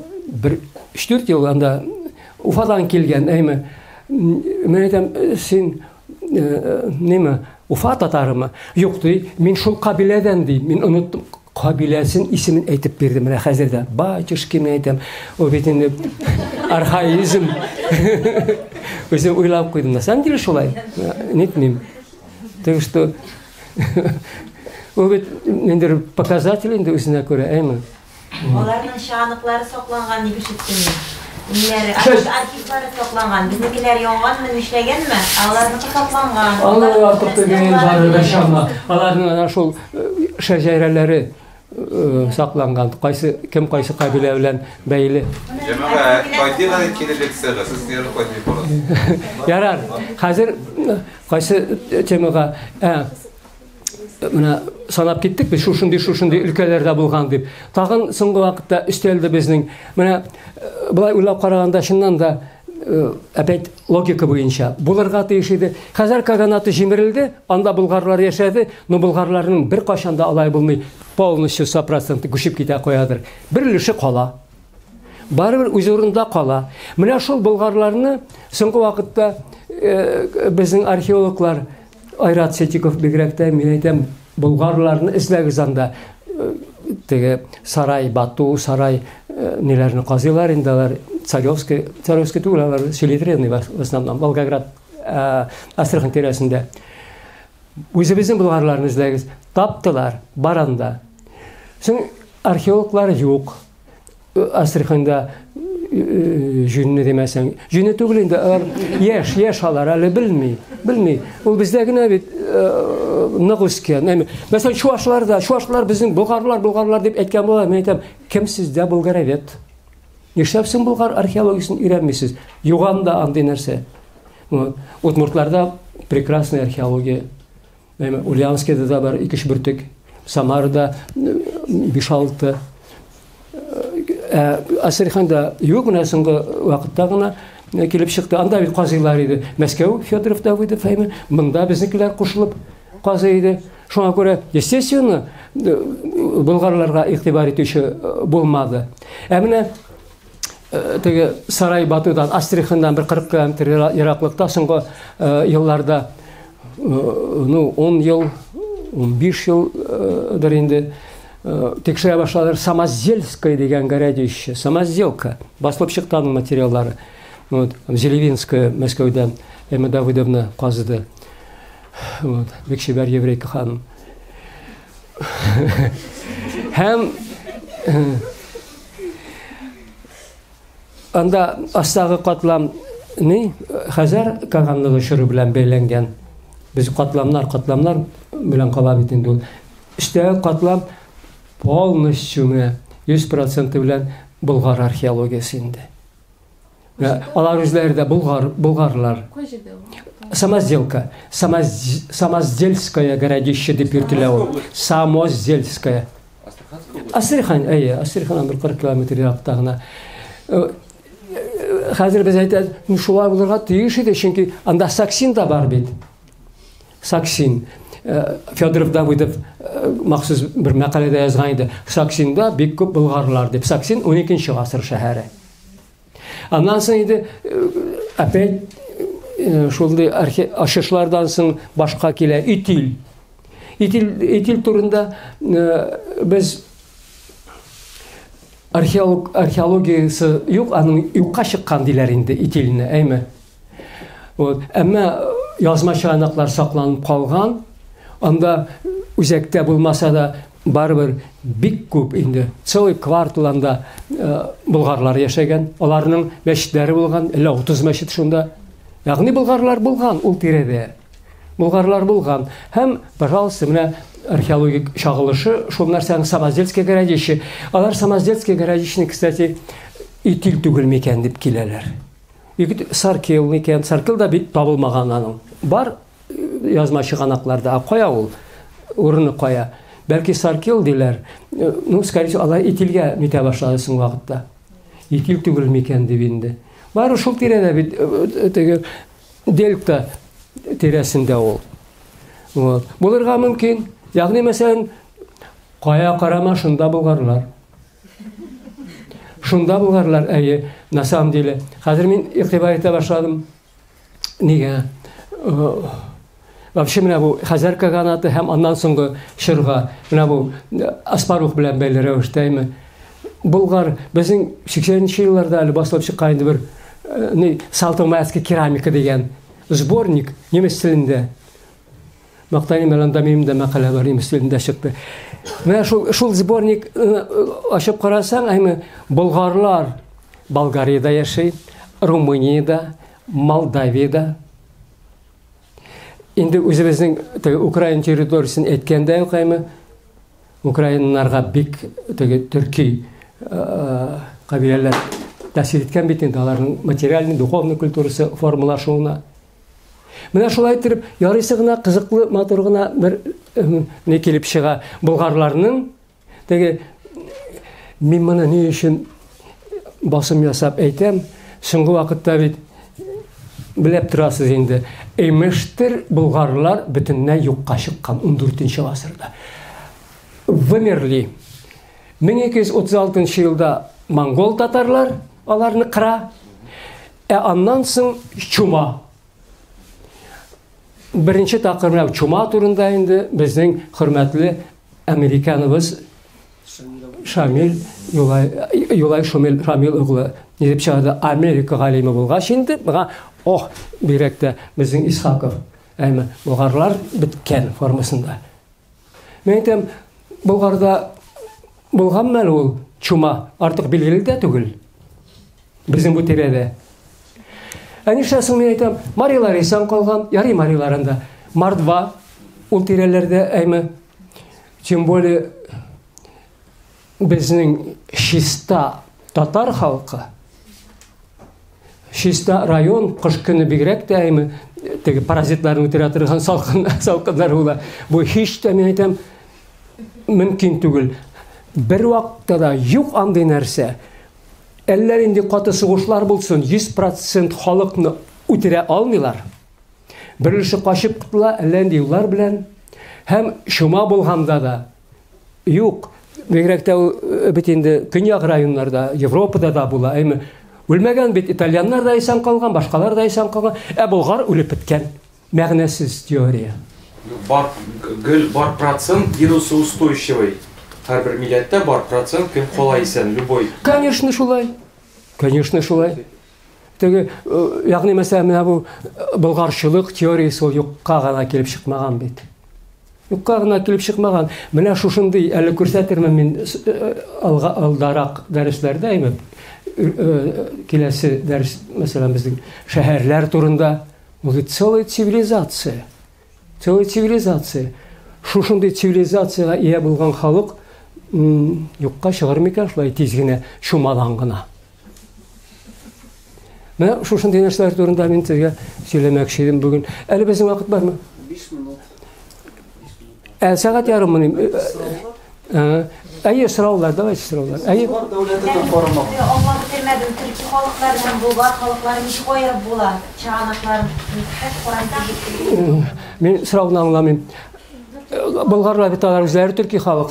4 ел анда Уфадан килгән, Мен әйтәм, син Уфа татарымы? Юк ди, мин шул кабиләдән ди. Мин оныттым. Кабиләсен исемен әйтеп бирдем. Менә хәзердә батюшки мен әйтәм. Ул бит инде архаизм. Үзем уйлап куйдым. На самом деле шулай. Нетмим. Так что ул бит инде показатель инде үзенә күрә, Аларның шаныклары сакланган дип ишеттем. Архивлары сакланган. Безнекеләр янган, эшләгәнме? Аларның сакланган. Алар артык түгел бары шама. Аларның шул шәҗәрәләре сакланган. Кем кайсы кабилә белән бәйле. Җәмәгать, кайтыгы киләлексәгә, сез яры кайтып барасыз. Ярар. Хәзер кайсы темага менә санап киттек без шушындый өлкәләрдә булган дип. Тагын соңгы вакытта өстәлдә безнең менә булай уйлап караганда чыннан да опять логика буенча булырга тиеш иде. Хәзер каганаты җимерелде, анда болгарлар яшәде, но болгарларның бер кашан да алай булмый, полностью 100% күчеп китә куядыр. Бер өлеше кала. Барыбер үз урынында кала. Менә шул болгарларны соңгы вакытта безнең археологлар Айрат Сетиков бигрәктә мин әйтәм, болгарларны эзләгез анда. Теге сарай Бату, сарай ниләрне казыйлар инде алар Царевский түгел, алар Селитренный в основном, Волгоград, Астрахань тирәсендә. Үзебезнең болгарларны эзләгез. Таптылар, баранда. Соң археологлар юк. Астраханьда жүнне демәсәң, жүнне түгел инде, яшь алар, әле белми. Ул бездә генә бит нык үскән. Мәсәлән, шуашлар безнең болгарлар дип әйткән була, мен әйтәм, кем сездә булгаровед? Нишләпсең болгар археологиясын өйрәнмисез? Юганда андый нәрсә. Удмуртларда прекрасная археология. Ульяновскида да бар 2-3 бөртек, Самарда 5-6. Астраханда юк, менә соңгы вакытта гына килеп чыкты. Анда бит казыйлар иде. Мәскәү, Федоров Давыдов, монда безнекеләр кушылып казый иде. Шуңа күрә, естественно, болгарларга игътибар итүче булмады. Менә теге Сарай Батудан, Астрахандан 40 километр ераклыкта соңгы елларда 10 ел, 15 елдыр инде текшерә башладылар. Самоздельская дигән городище, самозделка, басылып чыккан материаллары. Зелевинская Мәскәүдән Эмма Давыдовна казыды. Бекшебәр еврейка ханым. Һәм анда астагы катлам Хәзәр каганлыгы шыры белән бәйләнгән. Без катламнар белән кала бит инде ул. Өстәге катлам полностью 100% белән болгар археологиясы инде. Алар үзләре дә болгарлар. Самозделька, Самоздельская городище дип йөртелә ул. Самоздельская. Астрахань, Астраханнан 40 километр еракта гына. Хәзер без әйтәбез, шулай булырга тиеш иде, чөнки анда Саксин да бар бит. Саксин. Федоров Давыдов махсус бер мәкаләдә язган иде. Саксинда бик күп болгарлар дип. Саксин 12-нче гасыр шәһәре. Аннан соң иде опять шулай ачышлардан соң башка килә Итил. Итил турында без археологиясы юк, аның юкка чыккан диләр инде Итилне, әйме. Әмма язма чыганаклар сакланып калган. Анда үзәктә булмаса да барыбер бик күп инде. Целый квартал анда болгарлар яшәгән. Аларның мәчетләре булган, 30 мәчет шунда. Ягъни болгарлар булган ул тирәдә. Болгарлар булган. Һәм, пожалуйста, менә археологик чагылышы шул нәрсәнең Самоздельское городище. Алар Самоздельское городищене, кстати, Итил түгел микән дип киләләр. Саркил микән, Саркил да бит табылмаган аның. Бар язма чыганакларда, кая ул? Урыны кая? Бәлки Саркил диләр. Скорее всего, алар Итилгә митә башлады соң вакытта. Итил түгел микән дип инде. Бары шул тирәдә бит теге Дельта тирәсендә ул. Булырга мөмкин. Ягъни, мәсәлән, кая карама шунда болгарлар. Шунда булгарлар, на самом деле. Хәзер мин игътибар итә башладым. Нигә? Вообще менә бу Хәзәр каганаты һәм аннан соңгы шырга, менә бу Аспарух белән бәйле рәвештәме? Болгар безнең 80-нче елларда әле басылып чыккан инде бер Салтымайский керамика дигән сборник немец телендә. Мактани меланда минемдә мәкалә бар, немец телендә чыкты. Менә шул сборник ачып карасаң, әйме болгарлар Болгариядә яши, Румыниядә, Молдавиядә. Инде үзебезнең Украина территориясын әйткәндә юк, әйме Украиналарга бик төрки кабиләләр тәэсир иткән бит инде, аларның материальный, духовный культурасы формалашуына. Менә шулай итеп, ярыйсы гына кызыклы, матур гына бер не килеп чыга болгарларның. Теге мин моны ни өчен басым ясап әйтәм, соңгы вакытта бит белеп торасыз инде. Эмештер болгарлар бөтенләй юкка чыккан 14-нче гасырда. Вымерли. 1236 елда монгол татарлар аларны кыра. Аннан соң чума. Беренче тапкыр менә чума турында инде безнең хөрмәтле американыбыз Шамил Юлай Шамил углы дип чыгарды. Америка галиме булгач инде буга бирәктә безнең Исхаков, әйме болгарлар биткән формасында. Мен әйтәм, Болгарда булганмы ул чума артык билгеле дә түгел. Безнең бу тирәдә. Нишләсен мин әйтәм, марилар исән калган, ярый мариларында. Мордва ул тирәләрдә әйме. Тем более безнең Шиста татар халкы. Шиста район кыш көне бигрәк тә әйме теге паразитларны үтерә торган салкыннар була. Бу һич тә мин әйтәм мөмкин түгел. Бер вакытта да юк андый нәрсә. Әлләр инде каты сугышлар булсын, 100% халыкны үтерә алмыйлар. Беренче качып кытыла, әллә инде юллар белән һәм шума булганда да юк. Бигрәк тә бит инде көньяк районнарда, Европада да була, әйме үлмәгән бит итальяннар да исән калган, башкалар да исән калган, болгар үлеп беткән. Мәгънәсез теория. Бар процент вирусоустойчивый. Һәр милләттә бар процент кем кала исән, любой. Конечно, шулай. Конечно, шулай. Теге, ягъни мәсәлән, менә бу болгарчылык теориясе ул юкка гына килеп чыкмаган бит. Юкка гына килеп чыкмаган. Менә шушындый әле күрсәтермен мин алдарак дәресләрдә, әйме, киләсе дәрес, мәсәлән, безнең шәһәрләр турында, ул целая цивилизация. Целая цивилизация. Шушындый цивилизацияга ия булган халык юкка чыгар микән шулай тиз генә шумадан гына. Менә шушындый нәрсәләр турында мин сезгә сөйләмәкче идем бүген. Әле безнең вакыт бармы? 5 минут. Сәгать ярым. Әйе, сораулар, давайте сораулар. Әйе. Дәүләтнең форумы. Аңлап бетермәдем. Төрки халыклары һәм болгар халыклары ничек аерып була? Чыганаклар ничек Мин сорауны аңламыйм. Болгарлар бит алар үзләре төрки халык.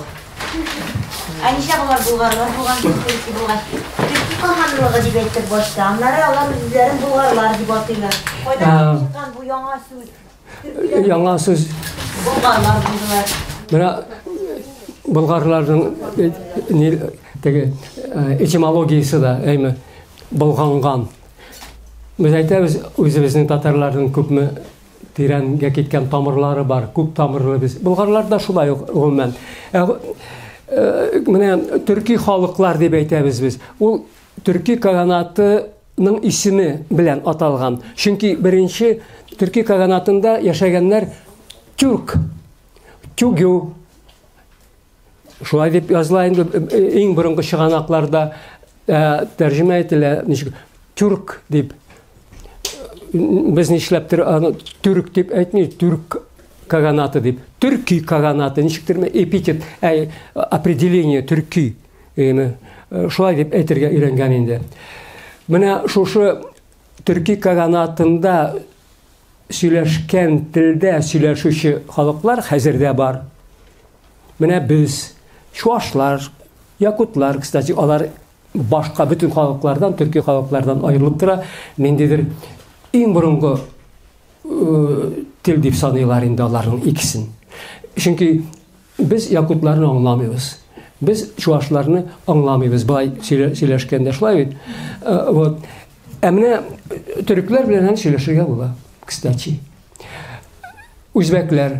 Ничә булар болгарлар булган төрки булган. Төрки каһанлыгы дип әйтеп башта. Аннары алар үзләрен болгарлар дип атыйлар. Кайдан чыккан бу яңа сүз? Яңа сүз Болгарлар булдылар. Менә болгарларның теге этимологиясы да әйме болганган. Без әйтәбез, үзебезнең татарларның күпме тирәнгә киткән тамырлары бар, күп тамырлы без. Болгарлар да шулай ук гомумән. Менә төрки халыклар дип әйтәбез без. Ул төрки каганатының исеме белән аталган. Чөнки беренче төрки каганатында яшәгәннәр түрк, тюгю. Шулай дип языла инде иң борынгы чыганакларда тәрҗемә ителә, ничек түрк дип. Без нишләптер аны түрк дип әйтмәйбез, түрк каганаты дип. Төрки каганаты, ничектер эпитет, определение төрки. Шулай дип әйтергә өйрәнгән инде. Менә шушы төрки каганатында сөйләшкән телдә сөйләшүче халыклар хәзердә бар. Менә без чуашлар, якутлар, кстати, алар башка бүтән халыклардан, төрки халыклардан аерылып тора. Ниндидер иң борынгы тел дип саныйлар инде аларның икесен. Чөнки без якутларны аңламыйбыз. Без чуашларны аңламыйбыз. Былай сөйләшкәндә шулай бит. Вот. Менә төрекләр белән сөйләшергә була, кстати. Үзбәкләр,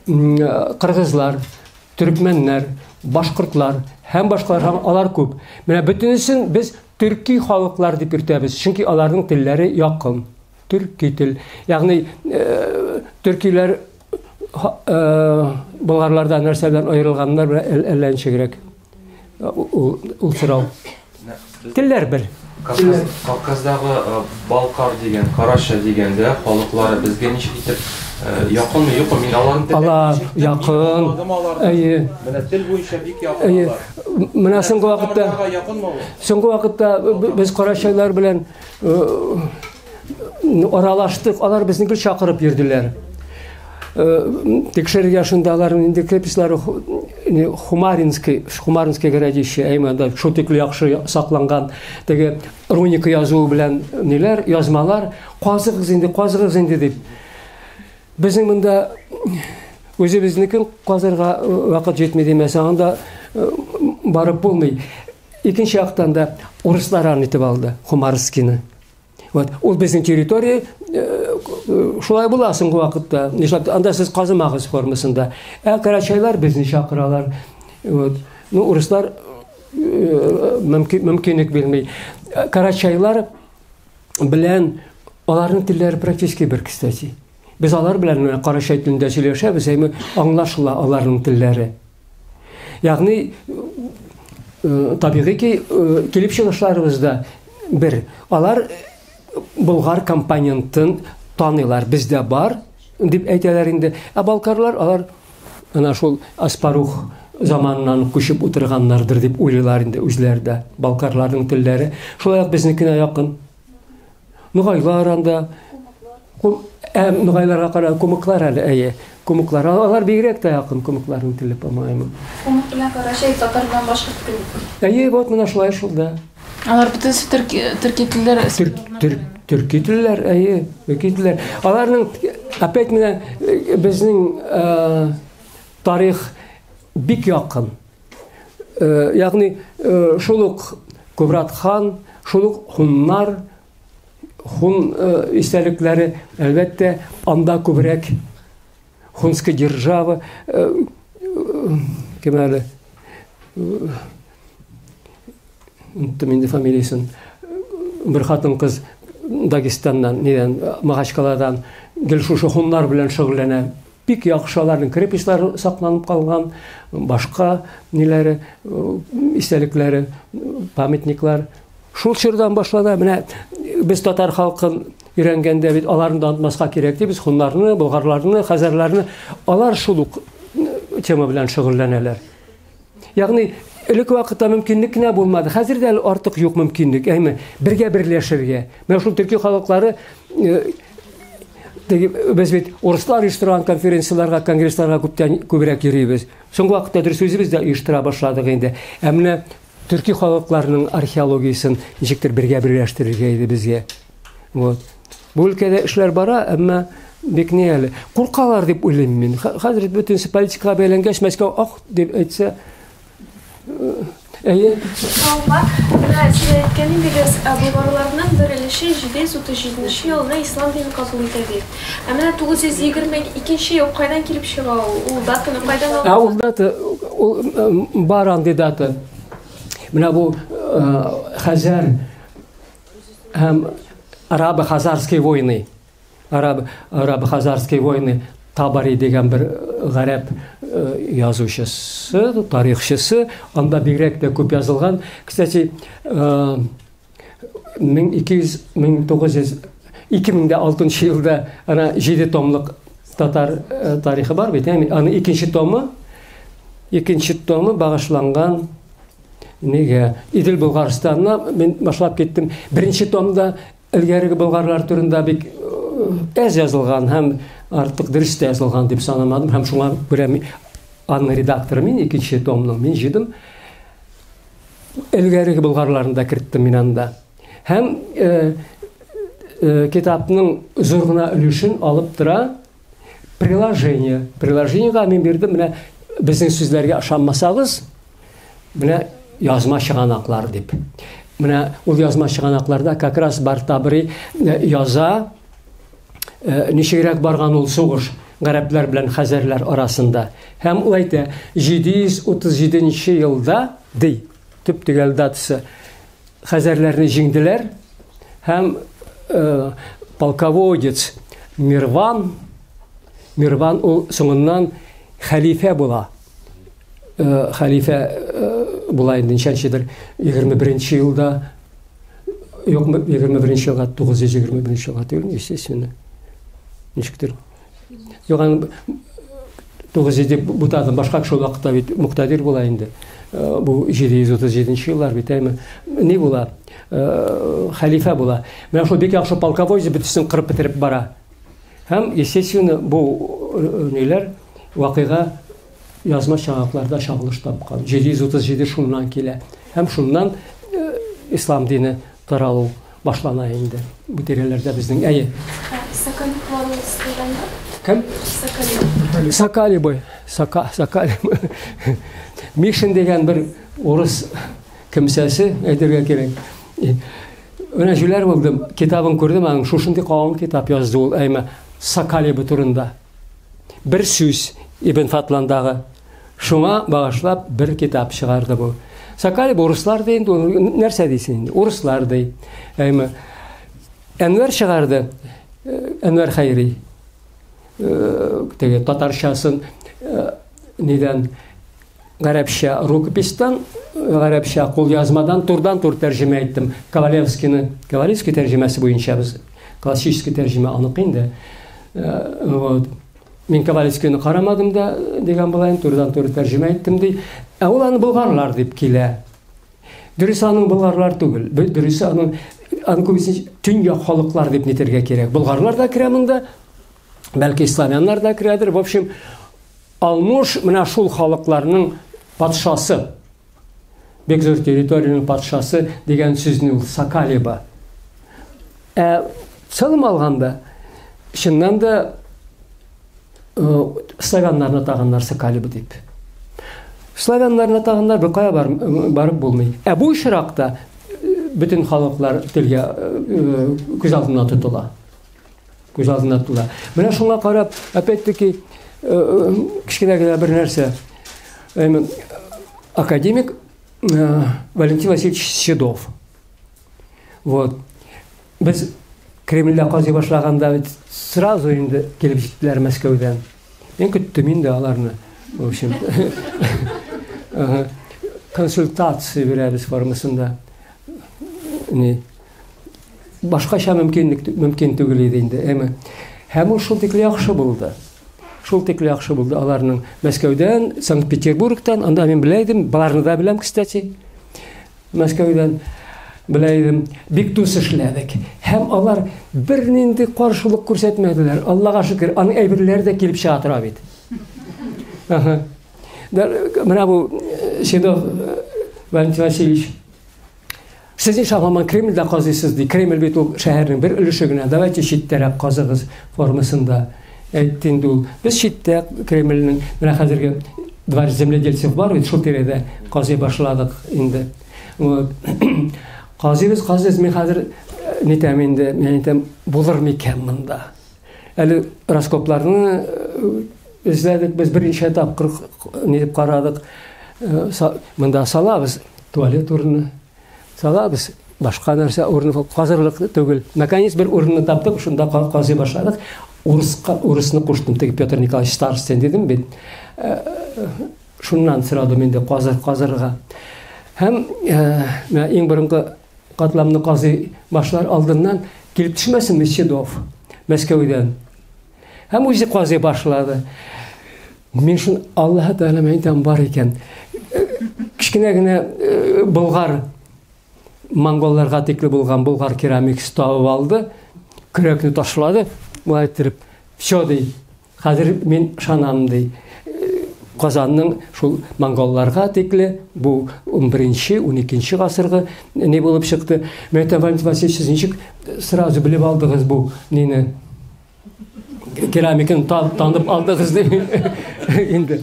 кыргызлар, төркмәннәр, башкортлар һәм башкалар алар күп. Менә бөтенесен без төрки халыклар дип йөртәбез. Чөнки аларның телләре якын. Төрки тел. Ягъни төркиләр болгарлардан нәрсәдән аерылганнар әллә ничегрәк. Ул сорау. Телләр бер. Кавказдагы Балкар дигән, Караша дигәндә халыклары безгә ничек итеп якынмы, юкмы? Мин аларны Алар якын. Әйе. Менә тел буенча бик якынлар. Менә соңгы вакытта без карашайлар белән аралаштык. Алар безне чакырып йөрделәр. Текшерергә шунда аларның инде крепослары Хумаринский городище, әймәдә шутыклы яхшы сакланган теге руника язуы белән ниләр, язмалар, казыгыз инде дип. Безнең монда үзебезнекен казырга вакыт җитми димәсә, анда барып булмый. Икенче яктан да урыслар итеп алды Хумарскийны. Вот, ул безнең территория шулай була соңгы вакытта. Нишләп анда сез казымагыз формасында. Карачайлар безне чакыралар. Вот. Ну, урыслар мөмкинлек бирмәй. карачайлар белән аларның телләре практически бер, кстати. Без алар белән карачай телендә сөйләшәбез, әйме аңлашыла аларның телләре. Ягъни табигый ки килеп чыгышларыбызда бер, алар болгар компонентын таныйлар, бездә бар дип әйтәләр инде. Ә балкарлар алар ана шул Аспарух заманнан күчеп утырганнардыр дип уйлыйлар инде үзләрдә. Балкарларның телләре шулай ук безнекенә якын. Нугайлар анда, нугайларга кара кумыклар әле, әйе. Кумыклар, алар бигрәк тә якын кумыкларның теле, по-моему. Кумык белән карачай татардан башка кем? Әйе, вот менә шулай шулда. Алар бөтенсе төрки телләре. Төрки телләр, әйе, төрки телләр. Аларның опять менә безнең тарих бик якын. Ягъни шул ук Кубрат хан, шул ук хуннар, хун истәлекләре, әлбәттә, анда күбрәк хунская держава, кем әле, unuttum indi familiясын, bir хатын кыз Дагестаннан, Махачкаладан, гел шушы хуннар белән шөгыльләнә. Бик яхшы аларның крепостлары сакланып калган, башка ниләре, истәлекләре, памятниклар. Шул чордан башлана. Менә без татар халкын өйрәнгәндә бит аларны да онытмаска кирәк ди, без хуннарны, болгарларны, хәзәрләрне, алар шул ук тема белән шөгыльләнәләр. Ягъни элек вакытта мөмкинлек кенә булмады. Хәзер дә артык юк мөмкинлек, әйме, бергә берләшергә. Менә шул төрки халыклары без бит урыслар оештырган конференцияларга, конгрессларга күбрәк йөрибез. Соңгы вакытта дөрес үзебез дә оештыра башладык инде. Ә менә төрки халыкларның археологиясын ничектер бергә берләштерергә иде безгә. Вот. Бу өлкәдә эшләр бара, әмма бик ни әле. Куркалар дип уйлыйм мин. Хәзер бөтенсе политикага бәйләнгәч, Мәскәү ах дип әйтсә, әйе. Сіз әйткәнегез, болгарларның бер өлеше 737 елда ислам динен кабул итә. Ә менә 922 ел кайдан килеп чыга? Ул датаны кайдан алган? Ул дата бар андый дата. Менә бу Хәзәр һәм арабо-хазарские войны. Арабо-хазарские войны Табари дигән бер гарәп язучысы, тарихчысы, анда бигрәк тә күп язылган. Кстати, 2006 елда ана 7 томлык татар тарихы бар бит. Аны икенче томы багышланган неге Идел Булгарстанна мен башлап кеттем. Беренче томда илгәрге болгарлар турында бик әз язылган һәм артык дөрес тә язылган дип санамадым. Һәм шуңа күрә аның редакторы мин икенче томның мин җыйдым. Илгәрге болгарларында керттем мин анда. Һәм китапның зур гына өлешен алып тора приложение. Приложениега мин бирдем. Менә безнең сүзләргә ышанмасагыз, менә язма чыганаклар дип. Менә ул язма чыганакларда как раз Бартабри яза ничегрәк барган ул сугыш гарәпләр белән хәзәрләр арасында. Һәм ул әйтә, 737 елда ди, төп төгәл датасы хәзәрләрне җиңделәр һәм полководец Мирван ул соңыннан хәлифә була. Хәлифә була инде ничәнчедер 21 елда, юк 21 елга 921 елга түгел, естественно. Ничектер. Юган 900 бутадан башка шул вакытта бит муктадир була инде. Бу 737 еллар бит әйме. Ни була? Хәлифә була. Менә шул бик яхшы полководец битсен кырып бетереп бара. Һәм естественно бу ниләр вакыйга язма чыгакларда чагылыш тапкан. 737 шуннан килә. Һәм шуннан ислам дине таралу башлана инде. Бу тирәләрдә безнең әйе. Кем? Сакалибой. Мишин дигән бер урыс кемсәсе әйтергә кирәк. Менә җүләр булдым, китабын күрдем, аның шушындый калын китап язды ул әйме Сакалибы турында. Бер сүз Ибн Фатландагы. Шуңа багышлап бер китап чыгарды бу. Сакалиба урыслар да инде, нәрсә дейсең инде? Урыслар да. Әнвәр чыгарды, Әнвәр Хайри. Теге татарчасын нидән гарәпчә рукопистан, гарәпчә кулъязмадан турдан-тур тәрҗемә иттем. Ковалевский тәрҗемәсе буенча без классический тәрҗемә анык инде. Вот. Мин Ковалевскийны карамадым да, дигән булайын, турдан-тур тәрҗемә иттем ди. Ул аны болгарлар дип килә. Дөрес аның болгарлар түгел. Дөрес аның күбесе төньяк халыклар дип нитәргә кирәк. Болгарлар да керә монда. Бәлки славяннар да керәдер. В общем, Алмуш менә шул халыкларның патшасы. Бик зур территорияның патшасы дигән сүзне ул Сакалиба. Сылым алганда, чыннан да славяннарны тагыннар Сакалиба дип. Славяннарны тагыннар бер кая барып булмый. Бу очракта bütün халыклар телгә күз алдына тотыла. Күз алдына тотыла. Менә шуңа карап, опять-таки, кичкенә генә бер нәрсә. Академик Валентин Васильевич Седов. Вот. Без Кремльдә казый башлаганда сразу инде килеп җиттеләр Мәскәүдән. Мен көттем инде аларны. В общем, консультация бирәбез формасында. Башкача мөмкин түгел иде инде. Һәм ул шул тикле яхшы булды. Шул тикле яхшы булды аларның Мәскәүдән, Санкт-Петербургтан, анда мен беләйдем, баларны да беләм, кстати. Мәскәүдән беләйдем, бик дус эшләдек. Һәм алар бер нинди каршылык күрсәтмәделәр. Аллага шөкер, аның әйберләре дә килеп чыга тора бит. Менә бу Седов Валентин Васильевич, сез иншалла Кремльдә казыйсыз ди. Кремль бит ул шәһәрнең бер өлеше генә. Давайте читтәрәк казыгыз формасында. Әйттенде ул. Без читтә Кремльнең менә хәзерге дворец земледельцев бар бит, шул тирәдә казый башладык инде. Казыйбыз мен хәзер нитәм инде, мен әйтәм, булыр микән монда. Әле раскопларны эзләдек, без беренче тапкыр нитеп карадык. Монда салабыз туалет урыны. Салабыз башка нәрсә урыны казырлык түгел. Наконец бер урынны таптык, шунда казый башладык. Урысны куштым, теге Петр Николаевич Старостин дидем бит. Шуннан сорадым инде казырга. Һәм иң беренче катламны казый башлар алдыннан килеп төшмәсен Седов Мәскәүдән. Һәм үзе казый башлады. Мен шун Аллаһ Тәгалә мәйтәм бар икән. Кичкенә генә болгар монголларга тикле булган болгар керамикасы табып алды, көрәкне ташлады, булай итеп, "Всё ди, хәзер мен шанам ди. Казанның шул монголларга тикле бу 11-12 гасыргы не булып чыкты. Мен Валентин Васильевич, ничек сразу белеп алдыгыз бу нине? Керамиканы танып алдыгыз ди инде.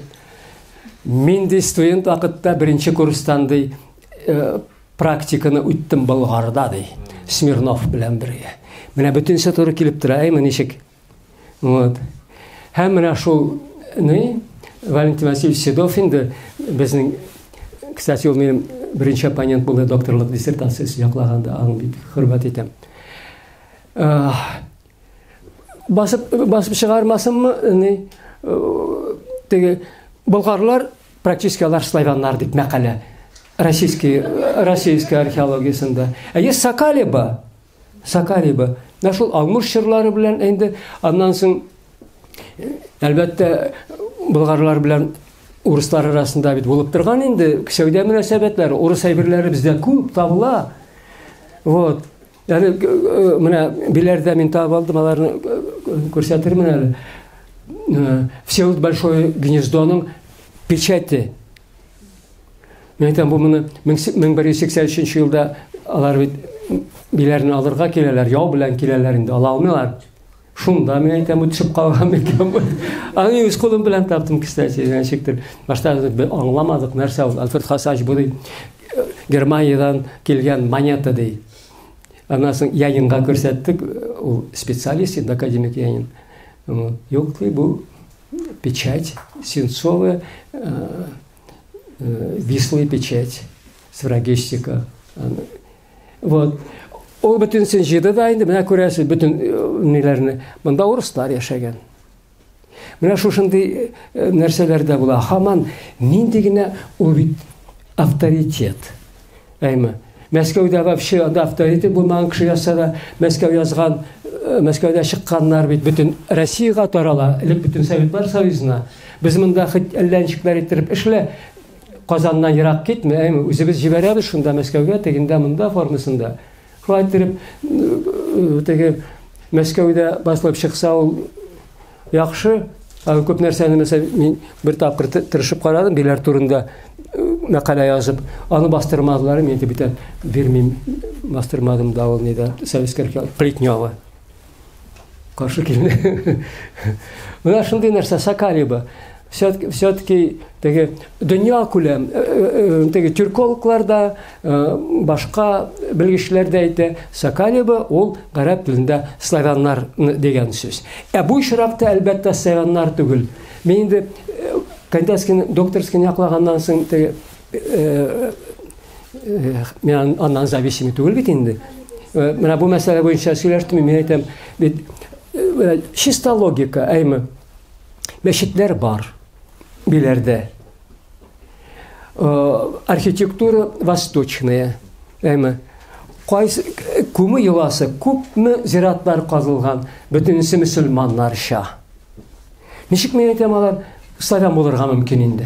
Мен де студент вакытта беренче курстан ди практиканы үттем Болгарда ди. Смирнов белән бергә. Менә бөтенсе туры килеп тора, ничек. Вот. Һәм менә шул Валентин Васильевич Седов инде безнең, кстати, ул минем беренче оппонент булды докторлык диссертациясе яклаганда, аны бик хөрмәт итәм. Басып чыгармасынмы, теге болгарлар практически алар славяннар дип мәкалә российский археологиясында. Есть Сакалиба. Шул Алмуш чырлары белән инде аннан соң әлбәттә болгарлар белән урыслар арасында бит булып торган инде сәүдә мөнәсәбәтләре, урыс әйберләре бездә күп табыла. Вот. Яны менә биләрдә мин табып алдым, аларны күрсәтермен әле. Всеволод Большое гнездоның печати. Мен әйтәм, бу моны 1183 елда алар бит биләрне алырга киләләр, яу белән киләләр инде, ала алмыйлар. Шунда мен әйтәм, төшеп калган микән бу. Аны үз колым белән таптым, кстати, ничектер. Башта аңламадык нәрсә ул. Альфред Хасач бу Германиядан килгән монета ди. Аннан соң Янинга күрсәттек, ул специалист, академик Янин. Юк, бу печать, свинцовая, вислая печать. сфрагистика. Вот. Ул бөтен җиде да инде, менә күрәсез, бөтен ниләрне. Монда урыслар яшәгән. Менә шушындый нәрсәләр дә була. Һаман нинди генә ул бит авторитет. Әйме. Мәскәүдә вообще авторитет булмаган кеше язса да, Мәскәү язган, Мәскәүдә чыкканнар бит бөтен Россиягә тарала, элек бөтен Советлар Союзына. Без монда хит әллә ничекләр иттереп эшлә, Казаннан ерак китме, әйме, үзебез җибәрәбез шунда Мәскәүгә, тегендә монда формасында. Шулай иттереп, теге Мәскәүдә басылып чыкса ул яхшы, күп нәрсәне мәсәлән мин бер тапкыр тырышып карадым, биләр турында мәкалә язып, аны бастырмадылар, мен дип әйтәм, бирмим, бастырмадым да ул нидә, Советская Плетнева. Каршы килде. Менә шундый нәрсә Сакалиба. Все-таки теге дөнья күләм, теге türkологлар да, башка белгечләр дә әйтә, Сакалиба ул гарәп телендә славяннар дигән сүз. Бу очракта әлбәттә славяннар түгел. Мин инде кандидатский, докторский яклаганнан соң теге мен аннан зависимый түгел бит инде. Менә бу мәсьәлә буенча сөйләштем, мин әйтәм, бит чисто логика, әйме. Мәчетләр бар биләрдә. Архитектура восточная, әйме. Кайсы Кумы еласы, күпме зиратлар казылган, бөтенесе мөселманнарча. Ничек мен әйтәм, алар славян булырга мөмкин инде.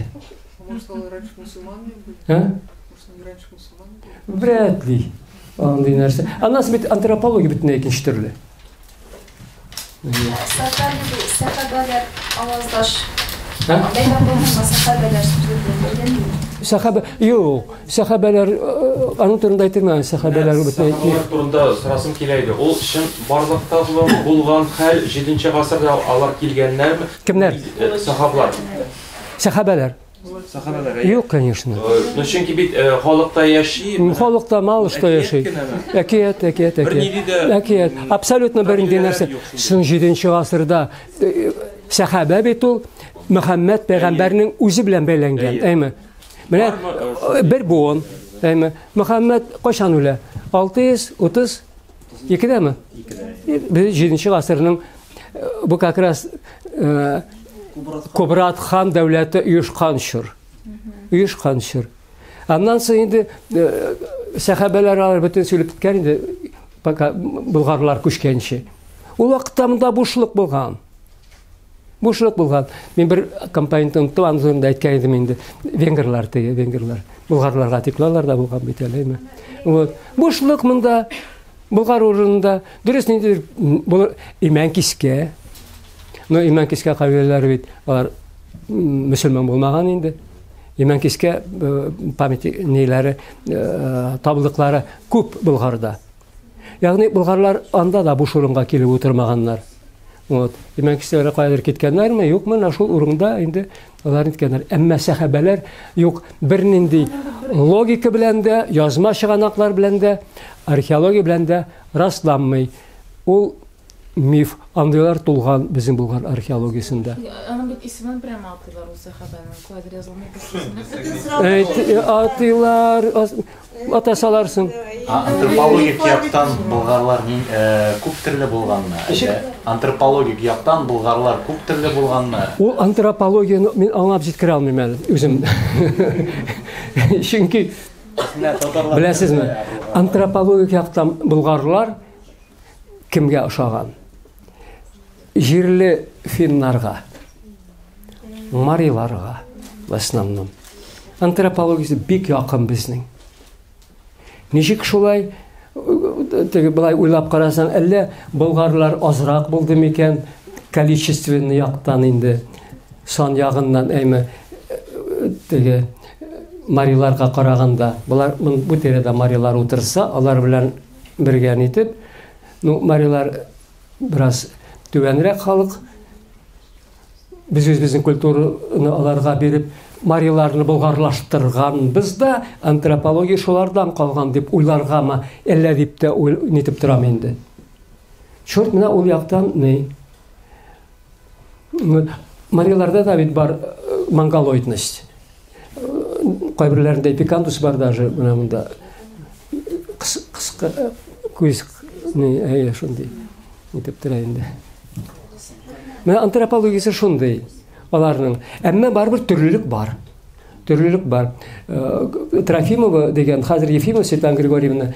Может, раньше мусульмане были? Может, они раньше мусульмане были? Вряд ли. Андый нәрсә. Аннан бит антропология бөтенләй икенче төрле. Сахабалар аваздаш. Бәйләр булмаса сахабалар сүзләрдән. Сахаба, юк, сахабалар аның турында әйтелмәгән, сахабалар бөтенләй. Сахабалар турында сорасым килә иде. Ул өчен барлыкта булган хәл 7нче гасырда алар килгәннәрме? Кемнәр? Сахабалар. Сахабалар. Сахабалар. Юк, конечно. Ну чөнки бит халыкта яши. Халыкта мало что яши. Әкият. Абсолютно бернинди нәрсә. Соң 7нче гасырда сахаба бит ул Мөхәммәд пәйгамбәрнең үзе белән бәйләнгән, әйме. Менә бер буын, әйме. Мөхәммәд кайчан үлә? 632-дәме? 7нче гасырның бу как раз Кубрат хан дәүләте оешкан чор. Аннан соң инде сахабалар бөтен сөйләп киткән инде, болгарлар күчкәнче. Ул вакытта монда бушлык булган. Мен бер компонентның туанзында әйткән идем инде. Венгрлар. Болгарларга тиклалар да булган бит әлеме. Вот. Бушлык монда, болгар урынында, дөрес инде булыр Имәнкискә. Но Имәнкискә кабиләләре бит алар мөселман булмаган инде. Имәнкискә памятникләре, табылдыклары күп Болгарда. Ягъни болгарлар анда да буш урынга килеп утырмаганнар. Вот. Имәнкискәләр кайдыр киткәннәрме? Юкмы, шул урында инде алар киткәннәр. Әмма сахабалар юк, бернинди логика белән дә, язма чыганаклар белән дә, археология белән дә расланмый. Ул миф, андыйлар тулган безнең Болгар археологиясында. Аның бит исемен прямо атыйлар ул сахабаның, кайдыр язылмый исемен. Атыйлар, атасаларсың. Антропологик яктан болгарлар күп төрле булганмы? Антропологик яктан болгарлар күп төрле булганмы? Ул антропологияны мин аңлап җиткерә алмыйм әле үзем. Чөнки беләсезме? Антропологик яктан болгарлар кемгә ошаган? Җирле финнарга, мариларга в основном. Антропологиясы бик якын безнең. Ничек шулай, былай уйлап карасаң, әллә болгарлар азрак булды микән, количественный яктан инде, сан ягыннан, әйме, теге мариларга караганда, булар бу тирәдә марилар утырса, алар белән бергә итеп, ну марилар бераз түбәнрәк халык, без үзебезнең культураны аларга биреп, мариларны болгарлаштырган, бездә антропология шулардан калган дип уйларгамы, әллә дип тә нитеп торам инде. Чорт, менә ул яктан ни? Мариларда да бит бар монголоидность. кайберләрендә пикантус бар даже, менә монда кыска күз шундый итеп тора инде. Менә антропологиясе шундый аларның. Әмма барбер төрлелек бар. Төрлелек бар. Трофимова дигән, хәзер Ефимова Светлана Григорьевна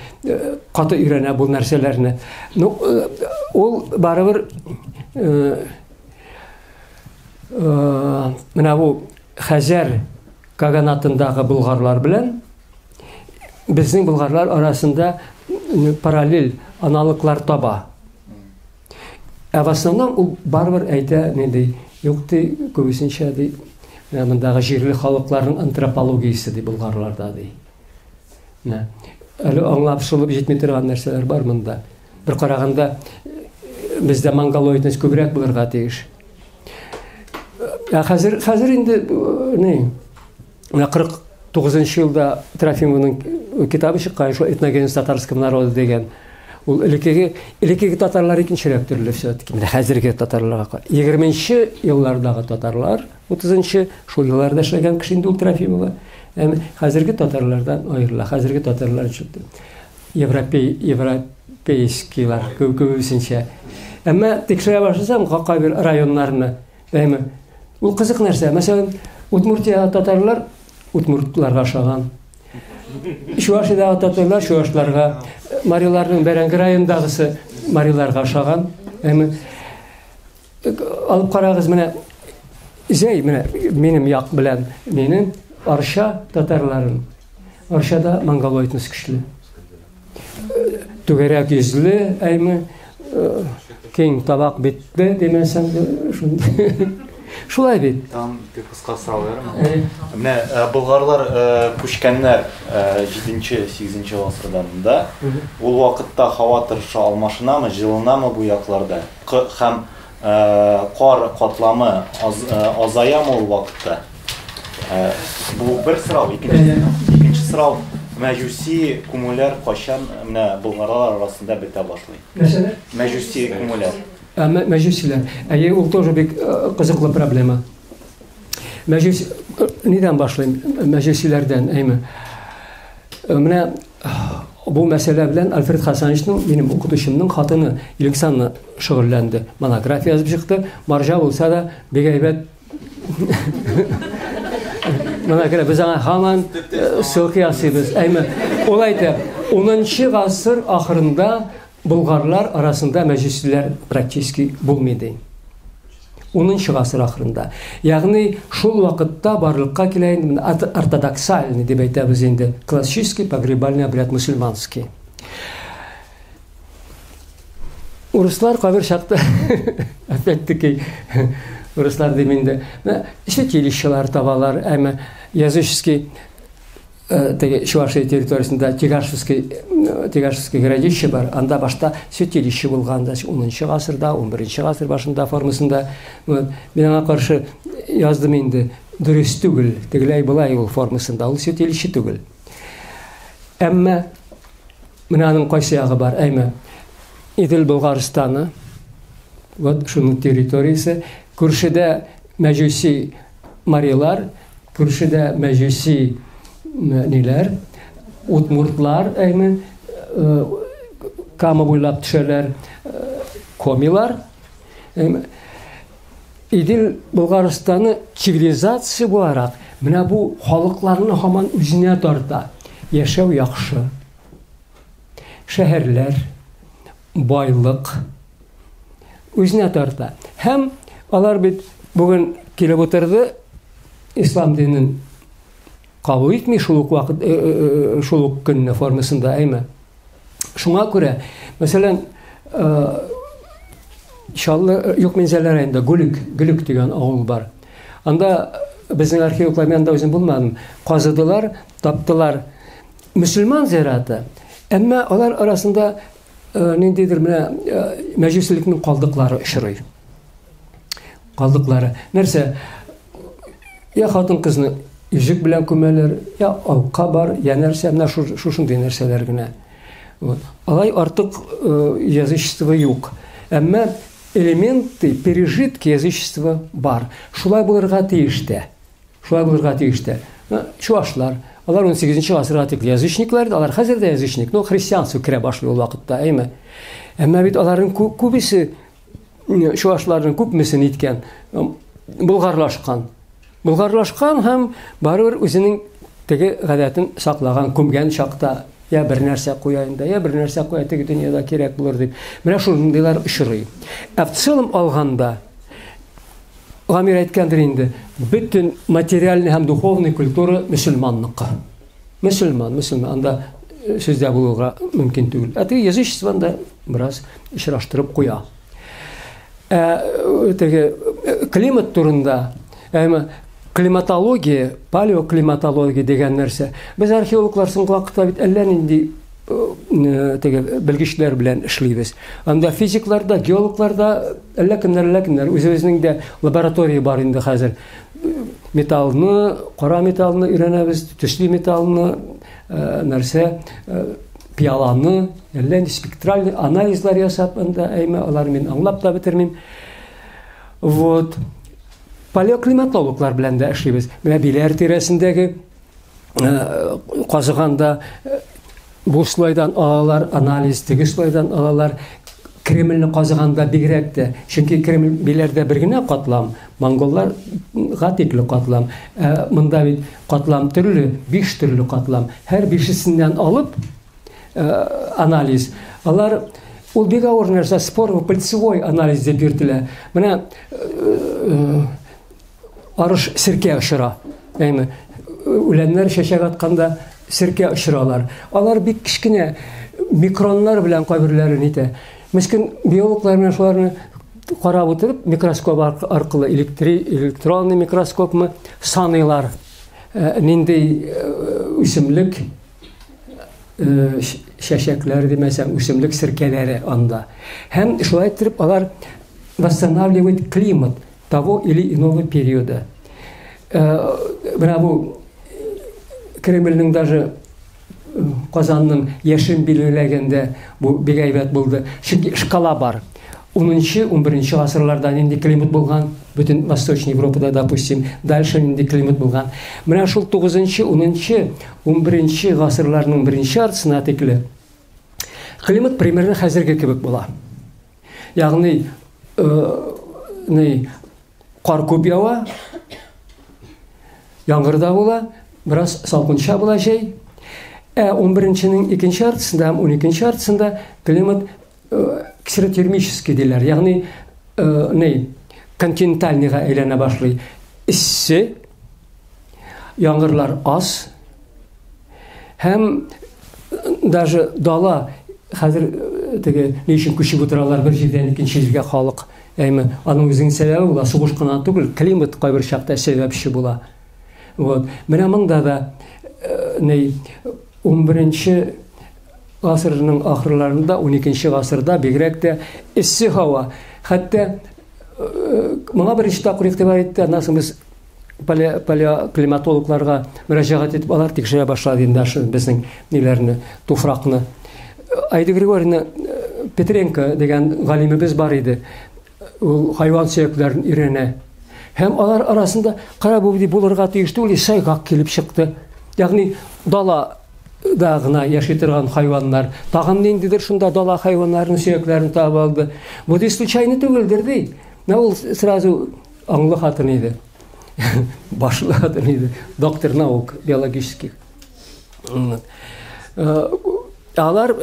каты өйрәнә бу нәрсәләрне. Ну, ул барбер менә бу Хәзәр каганатындагы булгарлар белән безнең булгарлар арасында параллель аналыклар таба. В основном ул барбер әйтә, нинди юк ди, күбесенчә ди, мондагы җирле халыкларның антропологиясе ди булгарларда ди. Әле аңлап шулып җитми торган нәрсәләр бар монда. Бер караганда бездә монголоидность күбрәк булырга тиеш. Хәзер инде не 49 елда Трофимовның китабы чыккан, шул этногенез татарского народа дигән. Ул элекеге татарлар икенчерәк төрле все-таки. Менә хәзерге татарларга 20нче еллардагы татарлар, 30нчы шул елларда эшләгән кеше инде ул Трофимова. Хәзерге татарлардан аерыла. Хәзерге татарлар европейскийлар күбесенчә. Әмма тикшерә башласам, кайбер районнарны, ул кызык нәрсә. Мәсәлән, Удмуртия татарлар удмуртларга ашаган. Чувашиядагы татарлар чувашларга, Мариларның Бәрәңге районындагысы Мариларга ашаган. Алып карагыз, менә зәй, менә минем як белән минем Арча татарларын. Арчада монголоидность көчле. Түгәрәк йөзле, кең табак битте демәсәң шундый. Шулай бит. Там кыска сорау берем. Менә болгарлар күчкәннәр 7-8 гасырларда. Ул вакытта һава торышы алмашынамы, җылынамы бу якларда? Һәм кар катламы азаямы ул вакытта? Бу бер сорау, икенче сорау. Мәҗүси күмүләр качан менә болгарлар арасында бетә башлый? Мәсәлән, мәҗүси күмүләр. Мәҗүсиләр. Ул тоже бик кызыклы проблема. Мәҗүс нидән башлыйм? Мәҗүсиләрдән, Менә бу мәсьәлә белән Альфред Хасановичның, минем укытучымның хатыны Илексанна шөгыльләнде. Монография язып чыкты. Марҗа булса да бик әйбәт. Монография без аңа һаман ссылка ясыйбыз. Ул әйтә, 10нчы гасыр ахырында болгарлар арасында мәҗүсиләр практически булмады. 10нчы гасыр ахырында. Ягъни шул вакытта барлыкка килә инде ортодоксальный дип әйтәбез инде, классический погребальный обряд мусульманский. Урыслар кабер чакта опять-таки урыслар деминде святилищелар табалар, языческий Чувашия территориясында Тегашевский городище бар, анда башта святилище булганда 10нчы гасырда, 11нчы гасыр башында формасында. Мен аңа каршы яздым инде, дөрес түгел, тегеләй булай ул формасында, ул святилище түгел. Әмма менә аның кайсы ягы бар, Идел Болгарстаны, вот шуның территориясе, күршедә мәҗүси марилар, күршедә мәҗүси ниләр, удмуртлар, Кама буйлап төшәләр, комилар. Идел Болгарстаны цивилизация буларак, менә бу халыкларны һаман үзенә тарта. Яшәү яхшы. Шәһәрләр, байлык үзенә тарта. Һәм алар бит бүген килеп утырды, ислам динен кабул итми шул ук вакыт, шул ук көнне формасында, Шуңа күрә, мәсәлән, иншалла, Юкмензәләр районында Гөлүк дигән авыл бар. Анда безнең археологлар, мен анда үзем булмадым, казыдылар, таптылар мөселман зираты. Әмма алар арасында ниндидер менә мәҗүсилекнең калдыклары очрый. Калдыклары. Нәрсә? Я хатын кызны Yüzük белән күмәләр, я алка бар, я нәрсә, менә шушындый нәрсәләр генә. Алай артык язычество юк. Әмма элементы, пережитки язычества бар. Шулай булырга тиеш тә. Шулай булырга тиештә. Чуашлар, алар 18-нче гасырга тикле язычниклар, алар хәзер дә язычник, но христианство керә башлый ул вакытта, әйме. Әмма бит аларның күбесе чуашларның күпмесен иткән булгарлашкан һәм барыбер үзенең теге гадәтен саклаган, күмгән чакта я бер нәрсә куя инде, я бер нәрсә куя, теге дөньяда кирәк булыр дип. Менә шундыйлар очрый. В целом алганда Гамир әйткәндер инде, бөтен материальный һәм духовный культура мөселманныкы. Мөселман, анда сүздә булуга мөмкин түгел. Әти язычествода бераз ишраштырып куя. Теге климат турында, климатология, палеоклиматология дигән нәрсә. Без археологлар соңгы вакытта бит әллә нинди теге белгечләр белән эшлибез. Анда физикларда, геологларда әллә кемнәр үзебезнең дә лаборатория бар инде хәзер. Металлны, кара металлны өйрәнәбез, төсле металлны, нәрсә, пиаланы, әллә спектраль анализлар ясап, анда әйме алар мин аңлап та бетермим. Вот. Палеоклиматологлар белән дә эшлибез. Менә биләр тирәсендәге казыганда бу слайдан алалар, анализ, теге слайдан алалар. Кремльне казыганда бигрәк тә, чөнки Кремль биләрдә бер генә катлам, монголларга тикле катлам. Монда бит катлам төрле, 5 төрле катлам. Һәр 5-сеннән алып анализ. Алар ул бик авыр нәрсә, споро-пыльцевой анализ дип йөртелә. Менә арыш сиркә очыра. Әйме, үләннәр чәчәк атканда сиркә очыралар. Алар бик кичкенә микроннар белән кайберләрен итә. Мискин биологлар менә шуларны карап утырып, микроскоп аркылы, электронный микроскопмы саныйлар. Нинди үсемлек чәчәкләр димәсәм, үсемлек сиркәләре анда. Һәм шулай итеп алар восстанавливает климат того или иного периода. Менә бу Кремльнең даже Казанның яшен билгеләгәндә бу бик әйбәт булды. Чөнки шкала бар. 10-11 гасырларда нинди климат булган, бөтен Восточный Европада, допустим, дальше нинди климат булган. Менә шул 9-10, 11 гасырларның беренче яртысына тикле климат примерно хәзерге кебек була. Ягъни кар күп ява, яңгыр да була, бераз салкынча була җәй. 11-нең икенче яртысында, 12-нче яртысында климат ксеротермический диләр. Ягъни континентальныйга әйләнә башлый. Иссе, яңгырлар аз. Һәм даже дала хәзер теге нишен күчеп утыралар бер җирдән икенче җиргә халык. Әйме, аның үзенең сәбәбе була, сугыш кына түгел, климат кайбер чакта сәбәпче була. Вот. Менә монда да 11-нче гасырның ахырларында, 12-нче гасырда бигрәк тә эссе һава. Хәтта моңа беренче тапкыр игътибар итте, аннан соң без палеоклиматологларга мөрәҗәгать итеп алар тикшерә башлады инде безнең ниләрне, туфракны. Айда Григорьевна Петренко дигән галимебез бар иде. Ул хайван сөякләрен өйрәнә. Һәм алар арасында кара бу дип булырга тиештә ул сайгак килеп чыкты. Ягъни дала да гына яши торган хайваннар, тагын ниндидер шунда дала хайваннарының сөякләрен табып алды. Бу ди случайно түгелдер ди. Ул сразу аңлы хатын иде. Башлы хатын иде. Доктор наук биологических. Алар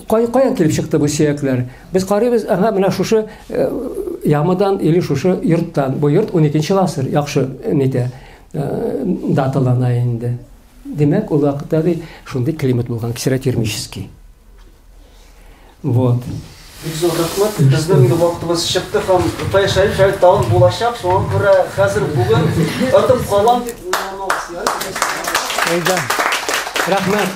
каян килеп чыкты бу сөякләр? Без карыйбыз, менә шушы ямадан или шушы йорттан. Бу йорт 12-нче гасыр, яхшы нидә даталана инде. Демәк, ул вакытта шундый климат булган, ксеротермический. Вот. Бик зур рәхмәт. Безнең вакытыбыз чыкты һәм Шәйх тагын булачак. Шуңа күрә хәзер бүген атып калам дип уйланабыз. Рәхмәт.